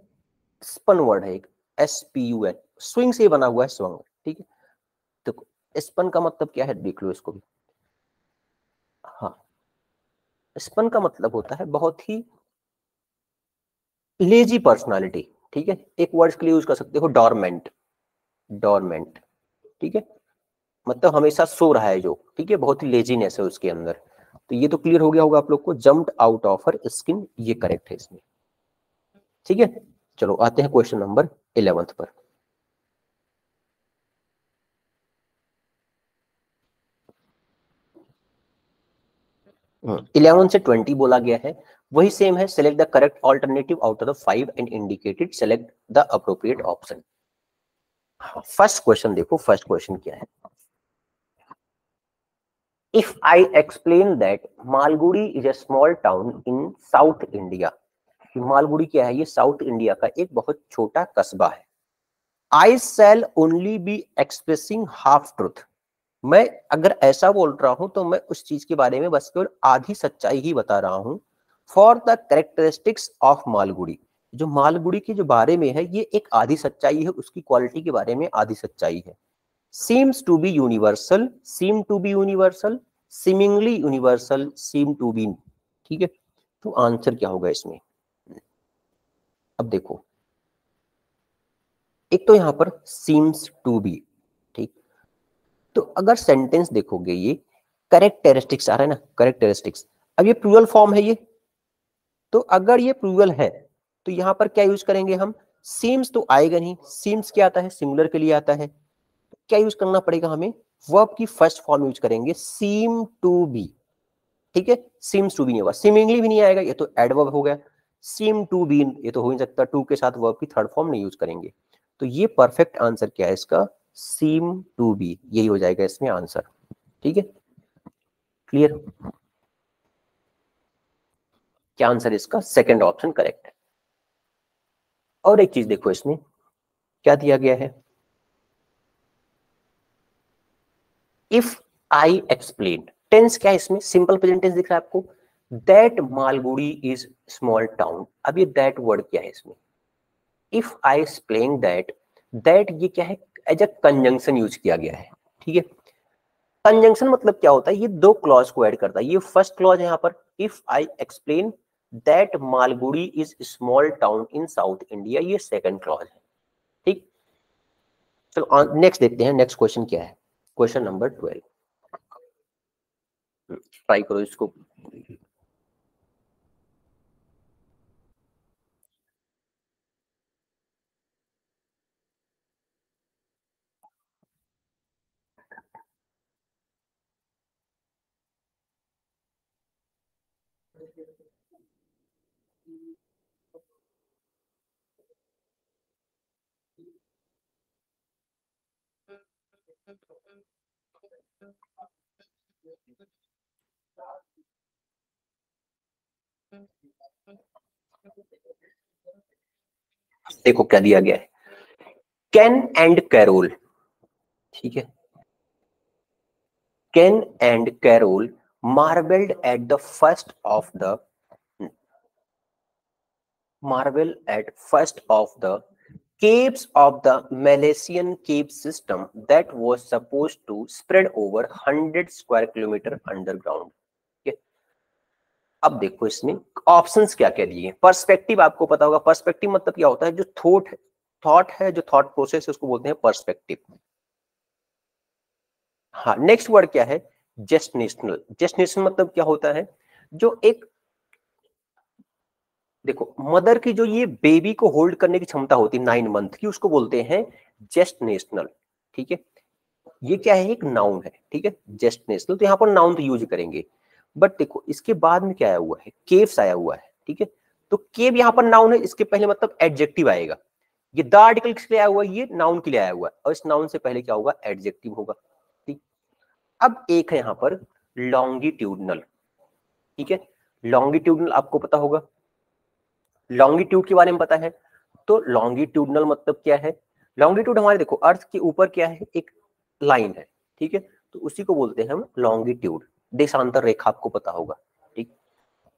स्पन वर्ड है एक, SPUN, स्विंग से बना हुआ है स्वंग। ठीक है, देखो स्पन का मतलब क्या है, देख लो इसको भी। हाँ, स्पन का मतलब होता है बहुत ही लेजी पर्सनालिटी। ठीक है, एक वर्ड के लिए यूज कर सकते हो डॉर्मेंट। डोरमेंट, ठीक है, मतलब हमेशा सो रहा है जो, ठीक है, बहुत ही लेजीनेस है उसके अंदर। तो ये तो क्लियर हो गया होगा आप लोग को, jumped out of her skin, ये करेक्ट है इसमें, ठीक है। चलो आते हैं क्वेश्चन नंबर 11 पर। 11 से 20 बोला गया है, वही सेम है। Select the correct alternative out of the 5 and indicated, select the appropriate option. First question देखो, फर्स्ट क्वेश्चन क्या है। If I explain that Malgudi is a small town in south India, Malgudi क्या है, ये साउथ इंडिया का एक बहुत छोटा कस्बा है। I shall only be expressing half truth, मैं अगर ऐसा बोल रहा हूं तो मैं उस चीज के बारे में बस केवल आधी सच्चाई ही बता रहा हूं। For the characteristics of Malgudi, जो मालगुड़ी के जो बारे में है ये एक आधी सच्चाई है, उसकी क्वालिटी के बारे में आधी सच्चाई है। Seems to be universal, seem to be universal, seemingly universal, seem to be, ठीक है। तो आंसर क्या होगा इसमें, अब देखो, एक तो यहां पर सीम्स टू बी, ठीक, तो अगर सेंटेंस देखोगे ये कैरेक्टरिस्टिक्स आ रहा है ना, कैरेक्टरिस्टिक्स, अब ये प्लूरल फॉर्म है ये, तो अगर ये प्लूरल है तो यहां पर क्या यूज करेंगे हम, सीम्स तो आएगा नहीं, सीम्स क्या आता है, सिंगुलर के लिए आता है, क्या यूज करना पड़ेगा हमें, वर्ब की फर्स्ट फॉर्म यूज करेंगे, सीम टू बी, ठीक है। सीम्स टू बी नहीं होगा, सीमिंगली भी नहीं आएगा, ये तो एडवर्ब हो गया। सीम टू बी ये तो हो नहीं सकता, टू के साथ वर्ब की थर्ड फॉर्म नहीं यूज करेंगे। तो ये परफेक्ट आंसर क्या है इसका, सीम टू बी, यही हो जाएगा इसमें आंसर, ठीक है, क्लियर। क्या आंसर इसका, सेकंड ऑप्शन करेक्ट है। और एक चीज देखो इसमें क्या दिया गया है, इफ आई एक्सप्लेन, टेंस क्या है इसमें, सिंपल प्रेजेंट टेंस दिख रहा है आपको, that Malgudi is small town, अब ये दैट वर्ड क्या है इसमें, इफ आई एक्सप्लेन दैट ये क्या है, एज अ कंजंक्शन यूज किया गया है, ठीक है। कंजंक्शन मतलब क्या होता है, ये दो क्लॉज को ऐड करता है, ये फर्स्ट क्लॉज है यहाँ पर, if I explain that Malgudi is small town in south India, ये सेकंड क्लॉज है, ठीक। चलो नेक्स्ट देखते हैं, नेक्स्ट क्वेश्चन क्या है, क्वेश्चन नंबर 12, ट्राई करो इसको। देखो क्या दिया गया है, कैन एंड कैरोल, ठीक है, Ken and Carol marvelled at the first of the marvel at first of the caves of the Malaysian cave system that was supposed to spread over 100 square kilometer underground. Okay? अब देखो इसमें options क्या क्या दिए हैं, perspective आपको पता होगा, पर्सपेक्टिव मतलब क्या होता है, जो थॉट है, जो थॉट प्रोसेस है उसको बोलते हैं पर्सपेक्टिव। हाँ, नेक्स्ट वर्ड क्या है, जेस्टिनेशनल, जेस्टिनेशन मतलब क्या होता है, जो एक, देखो मदर की जो ये बेबी को होल्ड करने की क्षमता होती है 9 मंथ की, उसको बोलते हैं जेस्टिनेशनल, ठीक है। ये क्या है, एक नाउन है, ठीक है, जेस्टिनेशनल, तो यहाँ पर नाउन तो यूज करेंगे। बट देखो इसके बाद में क्या आया हुआ है, केव्स आया हुआ है, ठीक है, तो केव यहाँ पर नाउन है, इसके पहले मतलब एडजेक्टिव आएगा। ये द आर्टिकल किस लिए आया हुआ है, ये नाउन के लिए आया हुआ है, और इस नाउन से पहले क्या होगा, एडजेक्टिव होगा, ठीक। अब एक है यहाँ पर लॉन्गिट्यूडनल, ठीक है, लॉन्गिट्यूडनल आपको पता होगा, लॉन्गिट्यूड के बारे में पता है, तो लॉन्गिट्यूडनल मतलब क्या है, लॉन्गिट्यूड हमारे देखो अर्थ के ऊपर क्या है, एक लाइन है, ठीक है, तो उसी को बोलते हैं हम लॉन्गिट्यूड, देशांतर रेखा आपको पता होगा, ठीक।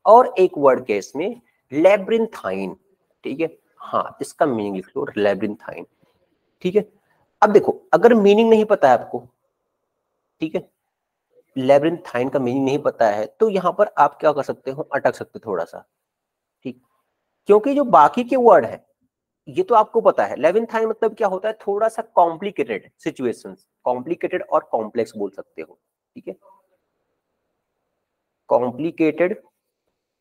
और एक वर्ड के इसमें लेब्रिंथाइन, ठीक है, हाँ इसका मीनिंग लिख लो, लेब्रिंथाइन, ठीक है। अब देखो अगर मीनिंग नहीं पता है आपको, ठीक है, लेब्रिंथाइन का मीनिंग नहीं पता है, तो यहां पर आप क्या कर सकते हो, अटक सकते थोड़ा सा, ठीक, क्योंकि जो बाकी के वर्ड है, ये तो आपको पता है, लेविनथाइन मतलब क्या होता है, थोड़ा सा कॉम्प्लिकेटेड सिचुएशंस, कॉम्प्लिकेटेड और कॉम्प्लेक्स बोल सकते हो, ठीक है, कॉम्प्लिकेटेड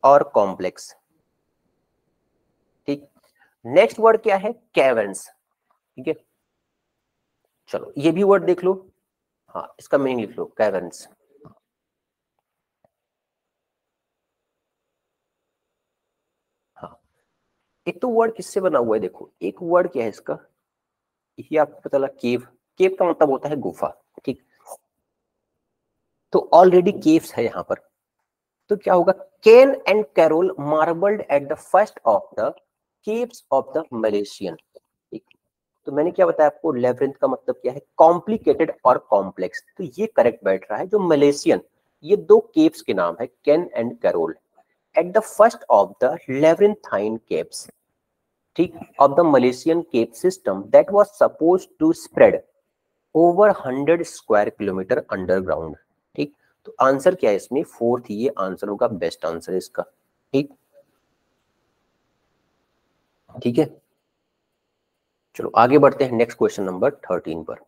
और कॉम्प्लेक्स, ठीक। नेक्स्ट वर्ड क्या है, कैवर्न्स, ठीक है, चलो ये भी वर्ड देख लो, हाँ इसका मीनिंग लिख लो, कैवर्न्स। हाँ, एक तो वर्ड किससे बना हुआ है, देखो एक वर्ड क्या है इसका, ये आपको पता लगा, केव, केव का मतलब होता है गुफा, ठीक, तो ऑलरेडी केव्स है यहाँ पर, तो क्या होगा, Ken and Carol marvelled at the first of the caves of the Malaysian, ठीक, तो मैंने क्या बताया आपको, लेब्रिंथ का मतलब क्या है, कॉम्प्लिकेटेड और कॉम्प्लेक्स, तो ये करेक्ट बैठ रहा है, जो मलेशियन, ये दो केव्स के नाम है, Ken and Carol, at the first of the labyrinthine caves, ठीक, of the Malaysian cave system that was supposed to spread over 100 square kilometre underground, ठीक, तो आंसर क्या है इसमें, फोर्थ, ये आंसर होगा, बेस्ट आंसर है इसका, ठीक, ठीक है, चलो आगे बढ़ते हैं नेक्स्ट क्वेश्चन नंबर 13 पर।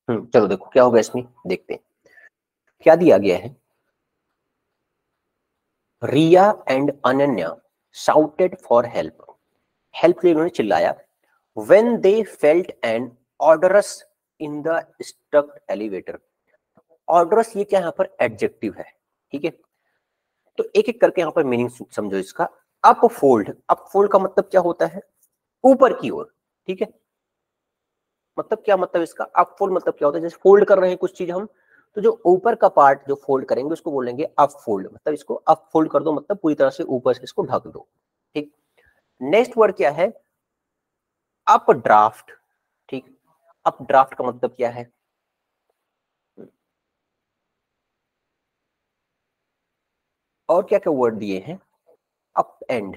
हम्म, चलो देखो क्या होगा इसमें, देखते हैं क्या दिया गया है, Riya and Ananya shouted for help, help के लिए उन्होंने चिल्लाया, when they felt an odorous in the stuck elevator, orders ये क्या यहाँ पर एडजेक्टिव है, ठीक है, तो एक एक करके यहाँ पर मीनिंग समझो इसका, अपफोल्ड, अपफोल्ड का मतलब क्या होता है, ऊपर की ओर, ठीक है, मतलब क्या मतलब इसका, अपफोल्ड मतलब क्या होता है, जैसे फोल्ड कर रहे हैं कुछ चीज हम, तो जो ऊपर का पार्ट जो फोल्ड करेंगे उसको बोलेंगे अपफोल्ड, मतलब इसको अपफोल्ड कर दो, मतलब पूरी तरह से ऊपर से इसको ढक दो, ठीक। नेक्स्ट वर्ड क्या है, अप ड्राफ्ट, ठीक, अप ड्राफ्ट का मतलब क्या है, और क्या क्या वर्ड दिए हैं, अप एंड,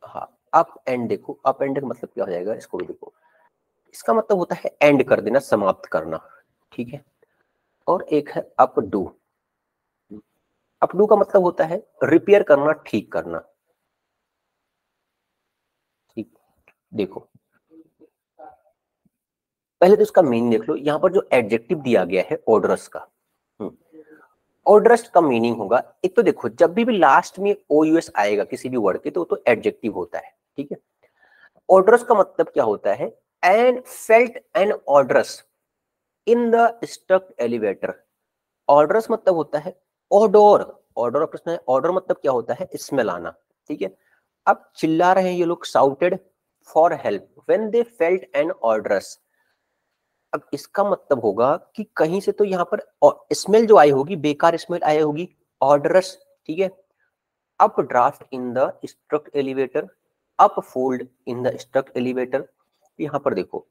हाँ अप एंड, देखो अप एंड का मतलब क्या हो जाएगा, इसको भी देखो, इसका मतलब होता है एंड कर देना, समाप्त करना, ठीक है, और एक है अप डू, अप डू का मतलब होता है रिपेयर करना, ठीक करना, ठीक, देखो पहले तो इसका मीनिंग देख लो, यहाँ पर जो एडजेक्टिव दिया गया है ओडरस का, ओडरस का मीनिंग होगा, एक तो देखो जब भी लास्ट में ओ यूएस आएगा किसी भी वर्ड के, तो एडजेक्टिव होता है, ठीक है, ओडरस का मतलब क्या होता है, Ann felt an ardours in the stuck elevator, ardours मतलब होता है ओडोर, ऑर्डर ऑफ प्रश्न है, ऑर्डर मतलब क्या होता है, स्मेल आना, ठीक है, अब चिल्ला रहे हैं ये लोग, shouted for help when they felt an orders, अब इसका मतलब होगा कि कहीं से तो यहाँ पर स्मेल जो आई होगी, बेकार स्मेल आई होगी, ऑर्डरस, ठीक है, up draft in the struct elevator, up fold in the struct elevator, यहाँ पर देखो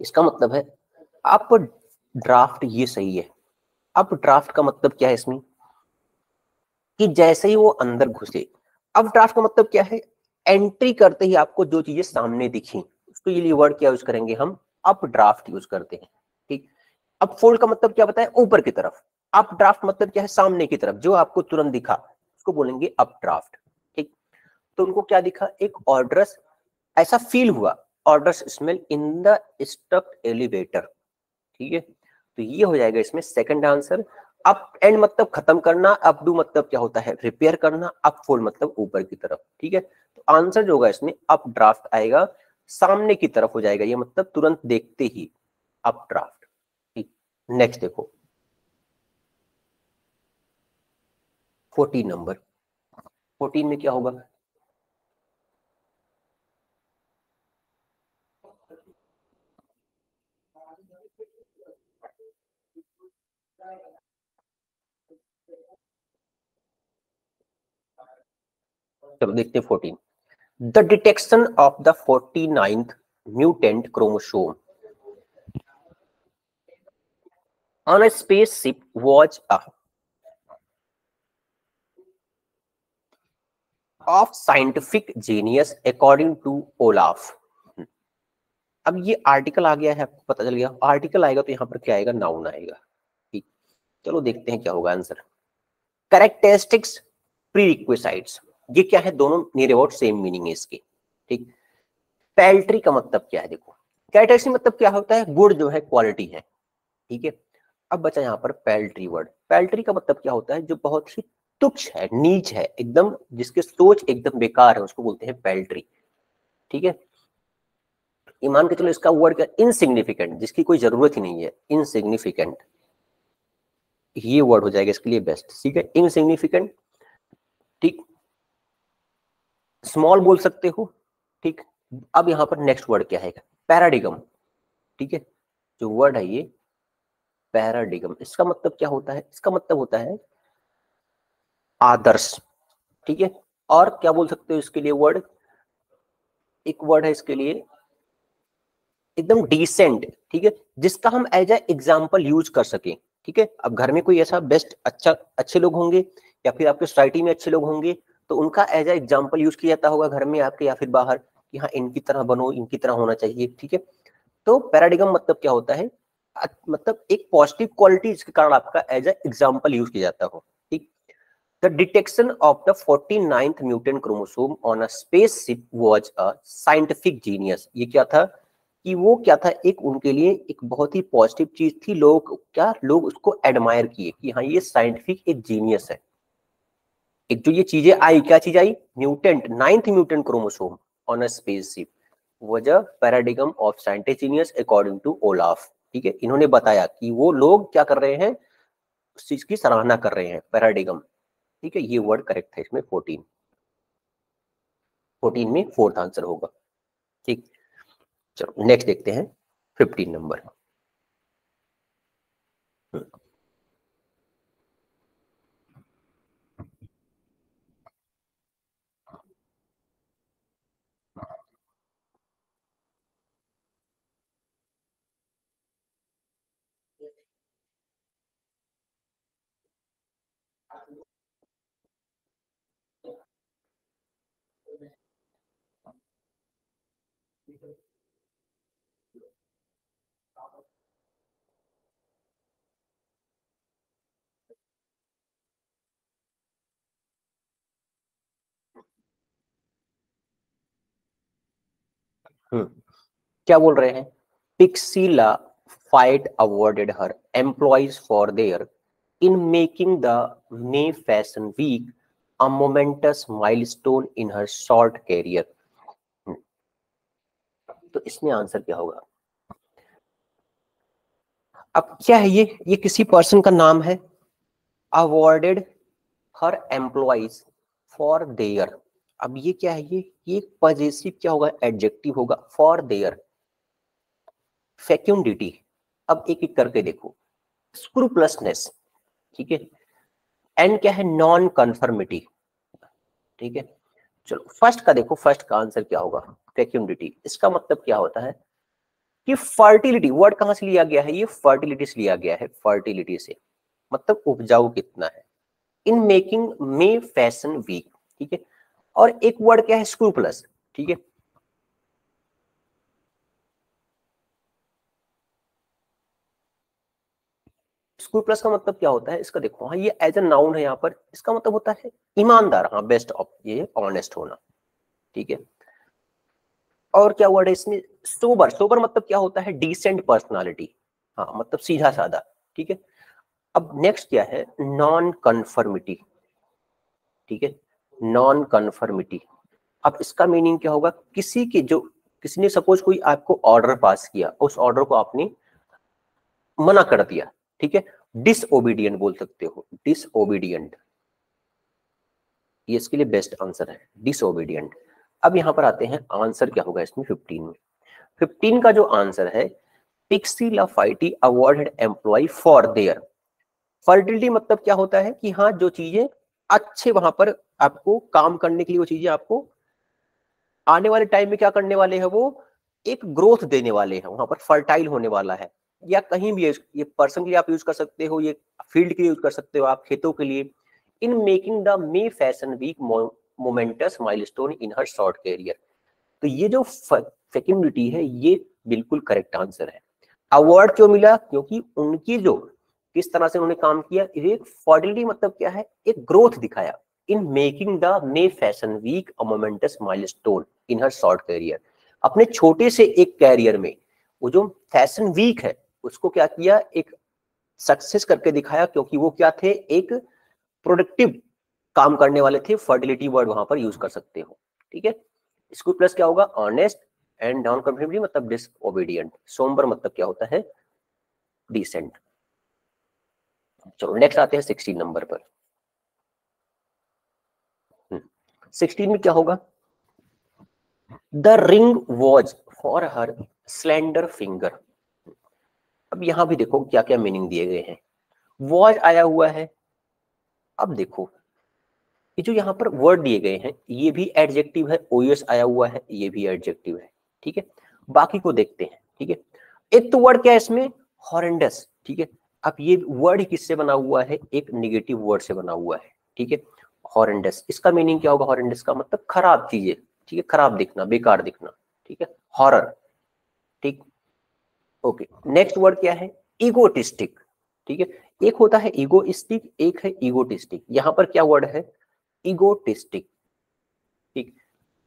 इसका मतलब है अप ड्राफ्ट, ये सही है, अप ड्राफ्ट का मतलब क्या है इसमें, कि जैसे ही वो अंदर घुसे, अप ड्राफ्ट का मतलब क्या है, एंट्री करते ही आपको जो चीजें सामने दिखी, उसके लिए वर्ड क्या यूज करेंगे हम, अप ड्राफ्ट यूज करते हैं, ठीक, अप फोल्ड का मतलब क्या बताया, ऊपर की तरफ, अप ड्राफ्ट मतलब क्या है, सामने की तरफ, जो आपको तुरंत दिखा उसको बोलेंगे अप ड्राफ्ट, ठीक, तो उनको क्या दिखा, एक ऑर्डरस, ऐसा फील हुआ, orders smell in the stuck elevator, ठीक है, तो ये हो जाएगा इसमें सेकंड आंसर, अप एंड मतलब खत्म करना, अप डू मतलब क्या होता है, रिपेयर करना, अप फोल्ड मतलब ऊपर की तरफ, ठीक है, तो आंसर जो होगा इसमें अप ड्राफ्ट आएगा, सामने की तरफ हो जाएगा, ये मतलब तुरंत देखते ही अप ड्राफ्ट, ठीक। नेक्स्ट देखो 14 नंबर, 14 में क्या होगा, चलो देखते हैं 14। The detection of the 49th mutant chromosome on a spaceship was a of scientific genius according to Olaf. अब ये आर्टिकल आ गया है, आपको पता चल गया। आर्टिकल आएगा तो यहाँ पर क्या आएगा, नाउन आएगा। ठीक, चलो देखते हैं क्या होगा आंसर। कैरेक्टरिस्टिक्स, प्रीरिक्विसाइट्स, ये क्या है, दोनों नियर अबाउट सेम मीनिंग है इसके। ठीक, पैल्ट्री का मतलब क्या है, देखो कैरेक्टरिस्टिक मतलब क्या होता है, गुड जो है, क्वालिटी है। ठीक है, अब बचा यहाँ पर पैल्ट्री वर्ड। पैल्ट्री का मतलब क्या होता है, जो बहुत ही तुच्छ है, नीच है एकदम, जिसकी सोच एकदम बेकार है, उसको बोलते हैं पैल्ट्री। ठीक है, ईमान के चलो इसका वर्ड क्या, इनसिग्निफिकेंट, जिसकी कोई जरूरत ही नहीं है, इनसिग्निफिकेंट, ये वर्ड हो जाएगा इसके लिए बेस्ट। ठीक है, इनसिग्निफिकेंट। ठीक, स्मॉल बोल सकते हो। ठीक, अब यहां पर नेक्स्ट वर्ड क्या है, पैराडिगम। ठीक है, जो वर्ड है ये पैराडिगम, इसका मतलब क्या होता है, इसका मतलब होता है आदर्श। ठीक है, और क्या बोल सकते हो इसके लिए वर्ड, एक वर्ड है इसके लिए एकदम डिसेंट। ठीक है, जिसका हम एज ए एग्जाम्पल यूज कर सकें। ठीक है, अब घर में कोई ऐसा बेस्ट अच्छे लोग होंगे, या फिर आपके सोसाइटी में अच्छे लोग होंगे, तो उनका एज ए एग्जाम्पल यूज किया जाता होगा घर में आपके या फिर बाहर, कि हाँ इनकी तरह बनो, इनकी तरह होना चाहिए। ठीक है, तो पैराडिगम मतलब क्या होता है, मतलब एक पॉजिटिव क्वालिटी जिसके कारण आपका एज ए एग्जाम्पल यूज किया जाता हो। ठीक, the detection of the 49th mutant chromosome on a spaceship was a scientific genius. ये क्या था, कि वो क्या था, एक उनके लिए एक बहुत ही पॉजिटिव चीज थी। लोग क्या, लोग उसको एडमायर किए कि हाँ ये साइंटिफिक एक जीनियस है। एक जो ये चीजें आई, क्या चीज आई, mutant, 9th mutant chromosome on a spaceship was a paradigm of scientific genius according to Olaf. ठीक है, इन्होंने बताया कि वो लोग क्या कर रहे हैं, उस चीज की सराहना कर रहे हैं, पैराडिगम। ठीक है, ये वर्ड करेक्ट है इसमें। 14 में फोर्थ आंसर होगा। ठीक, चलो नेक्स्ट देखते हैं 15 नंबर। क्या बोल रहे हैं, Pixie La Fite awarded her employees for their in making the May fashion week a momentous milestone in her short career. तो इसमें आंसर क्या होगा, अब क्या है ये किसी पर्सन का नाम है, awarded her employees for there. अब ये क्या है, ये पजेसिव क्या होगा, एडजेक्टिव होगा, फॉर देयर, फेक्यूंडिटी। अब एक एक करके देखो, स्क्रूपलसनेस। ठीक है, एंड क्या है, नॉन कन्फर्मिटी। ठीक है, चलो फर्स्ट का देखो, फर्स्ट का आंसर क्या होगा, फेक्यूंडिटी। इसका मतलब क्या होता है कि फर्टिलिटी, वर्ड कहां से लिया गया है, ये फर्टिलिटी से लिया गया है, फर्टिलिटी से, मतलब उपजाऊ कितना है। In making May fashion week. ठीक है, और एक वर्ड क्या है, स्क्रूपलस। ठीक है, स्क्रूपलस का मतलब क्या होता है, इसका देखो, हाँ ये एज ए नाउन है यहाँ पर, इसका मतलब होता है ईमानदार, हाँ बेस्ट ऑफ, ये ऑनेस्ट होना। ठीक है, और क्या वर्ड है इसमें, सोबर। सोबर मतलब क्या होता है, डिसेंट पर्सनालिटी, हाँ मतलब सीधा साधा। ठीक है, अब नेक्स्ट क्या है, नॉन कन्फर्मिटी। ठीक है, नॉन कन्फर्मिटी। अब इसका मीनिंग क्या होगा, किसी के जो, किसी ने सपोज कोई आपको ऑर्डर पास किया, उस ऑर्डर को आपने मना कर दिया। ठीक है, डिसओबीडियंट बोल सकते हो, डिसओबीडियंट, ये इसके लिए बेस्ट आंसर है, डिसओबीडियंट। अब यहां पर आते हैं, आंसर क्या होगा इसमें 15 में। 15 का जो आंसर है, Pixie Lafayette awarded employee for their fertility. मतलब क्या होता है कि हाँ जो चीजें अच्छे वहां पर आपको काम करने के लिए वो चीजें आपको आने वाले टाइम में क्या करने वाले हैं, वो एक ग्रोथ देने वाले हैं, वहां पर फर्टाइल होने वाला है। या कहीं भी ये पर्सन के लिए आप यूज कर सकते हो, ये फील्ड के लिए यूज कर सकते हो, आप खेतों के लिए। In making the May fashion week momentous milestone in her short career. तो ये जो फेकिमिलिटी है ये बिल्कुल करेक्ट आंसर है। अवार्ड क्यों मिला? क्योंकि उनकी जो किस तरह से उन्होंने काम किया, एक फर्टिलिटी मतलब क्या है, एक ग्रोथ दिखाया। In making the May fashion week a momentous milestone in her short career. अपने छोटे से एक कैरियर में वो जो फैशन वीक है उसको क्या किया, एक सक्सेस करके दिखाया, क्योंकि वो क्या थे, एक प्रोडक्टिव काम करने वाले थे। फर्टिलिटी वर्ड वहां पर यूज कर सकते हो, ठीक है। इसको प्लस क्या होगा, ऑनेस्ट, एंड नॉन कॉन्फिडेंटली मतलब डिसओबीडिएंट, सोम्बर मतलब क्या होता है, डिसेंट। चलो नेक्स्ट आते हैं 16 नंबर पर। 16 में क्या होगा, the ring was for her slender finger. अब यहां भी देखो क्या क्या मीनिंग दिए गए हैं। वॉज आया हुआ है, अब देखो ये जो यहाँ पर वर्ड दिए गए हैं ये भी एडजेक्टिव है, ओएस आया हुआ है, ये भी एडजेक्टिव है, ठीक है। बाकी को देखते हैं, ठीक है। एक तो वर्ड क्या है इसमें, हॉरेंडस, ठीक है। अब ये वर्ड किससे बना हुआ है, एक निगेटिव वर्ड से बना हुआ है, ठीक है। हॉरेंडस, इसका मीनिंग क्या होगा, हॉरेंडस का मतलब खराब चीजें, ठीक है, खराब दिखना, बेकार दिखना, ठीक है, हॉरर, ठीक। ओके, नेक्स्ट वर्ड क्या है, ईगोटिस्टिक, ठीक है। एक होता है ईगोइस्टिक, एक है ईगोटिस्टिक। यहां पर क्या वर्ड है, ईगोटिस्टिक, ठीक।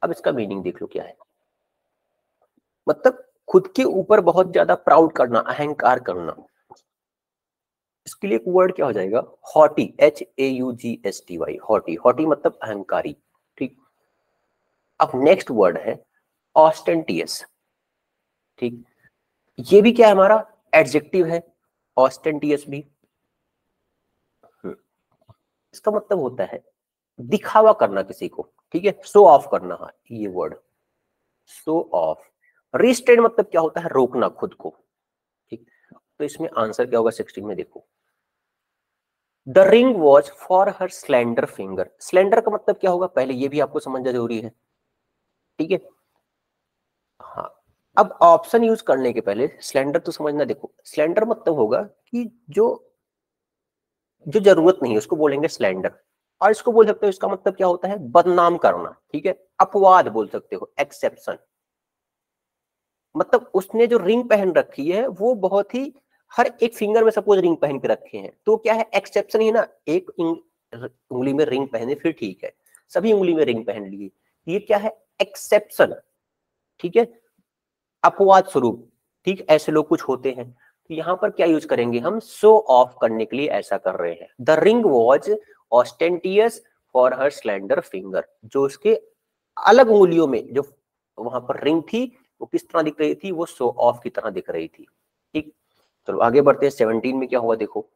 अब इसका मीनिंग देख लो क्या है, मतलब खुद के ऊपर बहुत ज्यादा प्राउड करना, अहंकार करना। इसके लिए एक वर्ड क्या हो जाएगा, हॉटी, HAUGSTY, हॉटी। हॉटी मतलब अहंकारी, ठीक। अब नेक्स्ट वर्ड है ऑस्टेंटियस, ठीक। ये भी क्या है, हमारा एडजेक्टिव है, ऑस्टेंटियस भी। इसका मतलब होता है दिखावा करना किसी को, ठीक है, शो ऑफ करना है ये वर्ड, शो ऑफ। रिस्ट्रेन मतलब क्या होता है, रोकना खुद को, ठीक। तो इसमें आंसर क्या होगा 16 में, देखो the ring was for her slender finger. Slender का मतलब क्या होगा, पहले ये भी आपको समझना जरूरी है, ठीक है। हाँ, अब ऑप्शन यूज करने के पहले स्लेंडर तो समझना। देखो स्लेंडर मतलब होगा कि जो जो जरूरत नहीं है उसको बोलेंगे स्लेंडर। और इसको बोल सकते हो, इसका मतलब क्या होता है, बदनाम करना, ठीक है, अपवाद बोल सकते हो, एक्सेप्शन। मतलब उसने जो रिंग पहन रखी है वो बहुत ही, हर एक फिंगर में सपोज रिंग पहन के रखे हैं तो क्या है, एक्सेप्शन ही ना। एक उंगली में रिंग पहने फिर ठीक है, सभी उंगली में रिंग पहन लिए, ये क्या है, एक्सेप्शन, ठीक है, अपवाद स्वरूप, ठीक। ऐसे लोग कुछ होते हैं, तो यहां पर क्या यूज करेंगे हम, शो ऑफ करने के लिए ऐसा कर रहे हैं। The ring was ostentatious for her slender finger. जो उसके अलग उंगलियों में जो वहां पर रिंग थी वो किस तरह दिख रही थी, वो शो ऑफ की तरह दिख रही थी, ठीक। चलो आगे बढ़ते हैं, 17 में क्या हुआ देखो।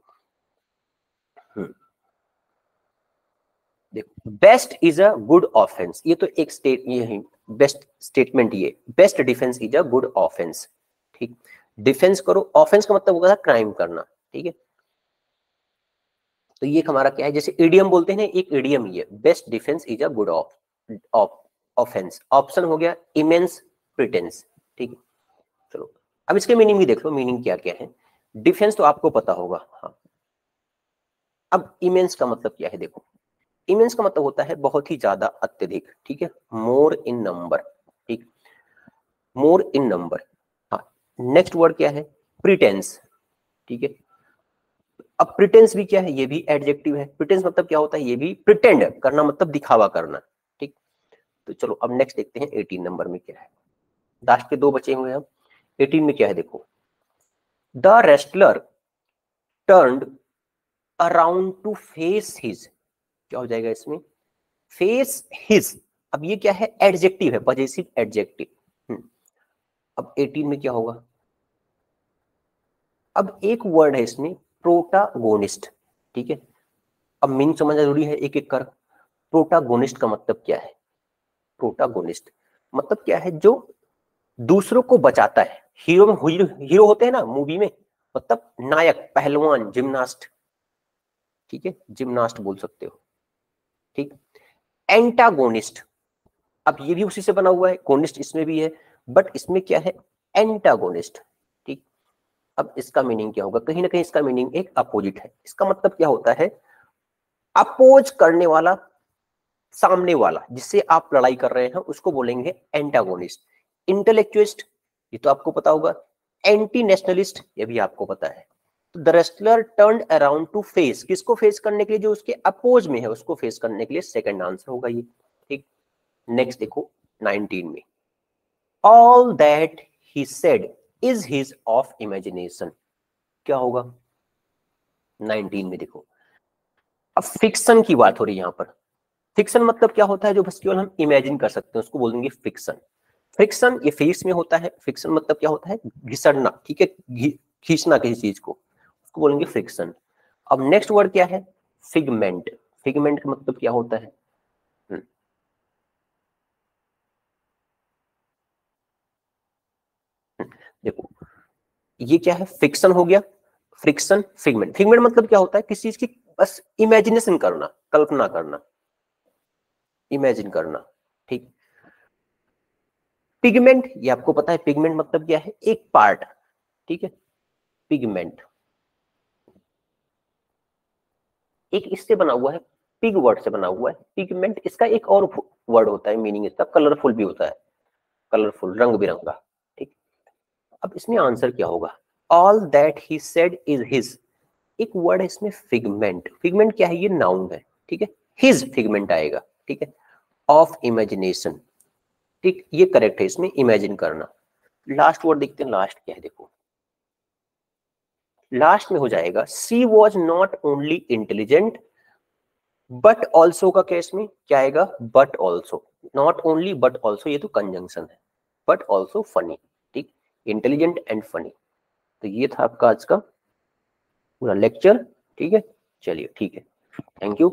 देखो best is a good offence, ये तो एक स्टेट, ये बेस्ट स्टेटमेंट, ये best defence is a good offence, ठीक। डिफेंस करो, ऑफेंस का मतलब होगा क्राइम करना, ठीक है। तो ये हमारा क्या है, जैसे इडियम बोलते हैं ना, एक इडियम ही है, best defence is a good offence. Option हो गया इमेंस प्रिटेंस, ठीक है। चलो अब इसके मीनिंग भी देख लो, मीनिंग क्या क्या है। डिफेंस तो आपको पता होगा, हाँ। अब इमेंस का मतलब क्या है, देखो इमेंस का मतलब होता है बहुत ही ज्यादा, अत्यधिक, ठीक है, मोर इन नंबर, ठीक, मोर इन नंबर। हाँ, नेक्स्ट वर्ड क्या है, प्रिटेंस, ठीक है। अब प्रिटेंस भी क्या है, ये भी एडजेक्टिव है। प्रिटेंस मतलब क्या होता है, ये भी प्रिटेंड करना मतलब दिखावा करना, ठीक। तो चलो अब नेक्स्ट देखते हैं 18 नंबर में क्या है। लास्ट के दो बचे हुए हैं। 18 में क्या है देखो, the wrestler turned around to face his. क्या हो जाएगा इसमें, फेस हिज। अब ये क्या है, एडजेक्टिव है, पॉजिटिव एडजेक्टिव। अब 18 में क्या होगा, अब एक वर्ड है इसमें, प्रोटागोनिस्ट, ठीक है। अब मीनिंग समझना जरूरी है एक एक कर। प्रोटागोनिस्ट का मतलब क्या है, प्रोटागोनिस्ट मतलब क्या है, जो दूसरों को बचाता है। हीरो में हीरो होते हैं ना मूवी में, मतलब नायक, पहलवान, जिम्नास्ट, ठीक है, जिम्नास्ट बोल सकते हो। ठीक। एंटागोनिस्ट, अब ये भी उसी से बना हुआ है, गोनिस्ट इसमें भी है, बट इसमें क्या है, एंटागोनिस्ट। ठीक, अब इसका मीनिंग क्या होगा, कहीं ना कहीं इसका मीनिंग एक अपोजिट है। इसका मतलब क्या होता है, अपोज करने वाला, सामने वाला, जिससे आप लड़ाई कर रहे हैं उसको बोलेंगे एंटागोनिस्ट। इंटेलेक्चुअलिस्ट, ये तो आपको पता होगा। एंटी नेशनलिस्ट, ये भी आपको पता है। The wrestler turned around to face, किसको फेस करने के लिए, जो उसके अपोज में है उसको फेस करने के लिए, सेकंड आंसर होगा ये। ठीक, नेक्स्ट देखो 19 में, all that he said is his of imagination, क्या होगा 19 में देखो। अब फिक्शन की बात हो रही है यहाँ पर। फिक्शन मतलब क्या होता है, जो बस केवल हम इमेजिन कर सकते हैं उसको बोलेंगे फिक्शन। फ्रिक्शन ये फेस में होता है, फ्रिक्शन मतलब क्या होता है, घिसड़ना, ठीक है, खींचना किसी चीज को, उसको बोलेंगे फ्रिक्शन। अब नेक्स्ट वर्ड क्या है, फिगमेंट। फिगमेंट का मतलब क्या होता है, देखो ये क्या है, फिक्शन हो गया, फ्रिक्शन, फिगमेंट। फिगमेंट मतलब क्या होता है, किसी चीज की बस इमेजिनेशन करना, कल्पना करना, इमेजिन करना। ठीक, पिगमेंट, ये आपको पता है, पिगमेंट मतलब क्या है, एक पार्ट, ठीक है, पिगमेंट एक इससे बना हुआ है, पिग वर्ड से बना हुआ है पिगमेंट। इसका एक और वर्ड होता है, मीनिंग इसका कलरफुल भी होता है, कलरफुल, रंग बिरंगा। ठीक, अब इसमें आंसर क्या होगा, all that he said is his, एक वर्ड है इसमें फिगमेंट। फिगमेंट क्या है, ये नाउन है, ठीक है, हिज फिगमेंट आएगा, ठीक है, ऑफ इमेजिनेशन। ठीक, ये करेक्ट है, इसमें इमेजिन करना। लास्ट वर्ड देखते हैं, लास्ट क्या है देखो, लास्ट में हो जाएगा, she was not only intelligent but also का केस में क्या आएगा, but also, not only but also, ये तो कंजंक्शन है, बट ऑल्सो फनी। ठीक, इंटेलिजेंट एंड फनी। तो ये था आपका आज का पूरा लेक्चर, ठीक है, चलिए ठीक है, थैंक यू।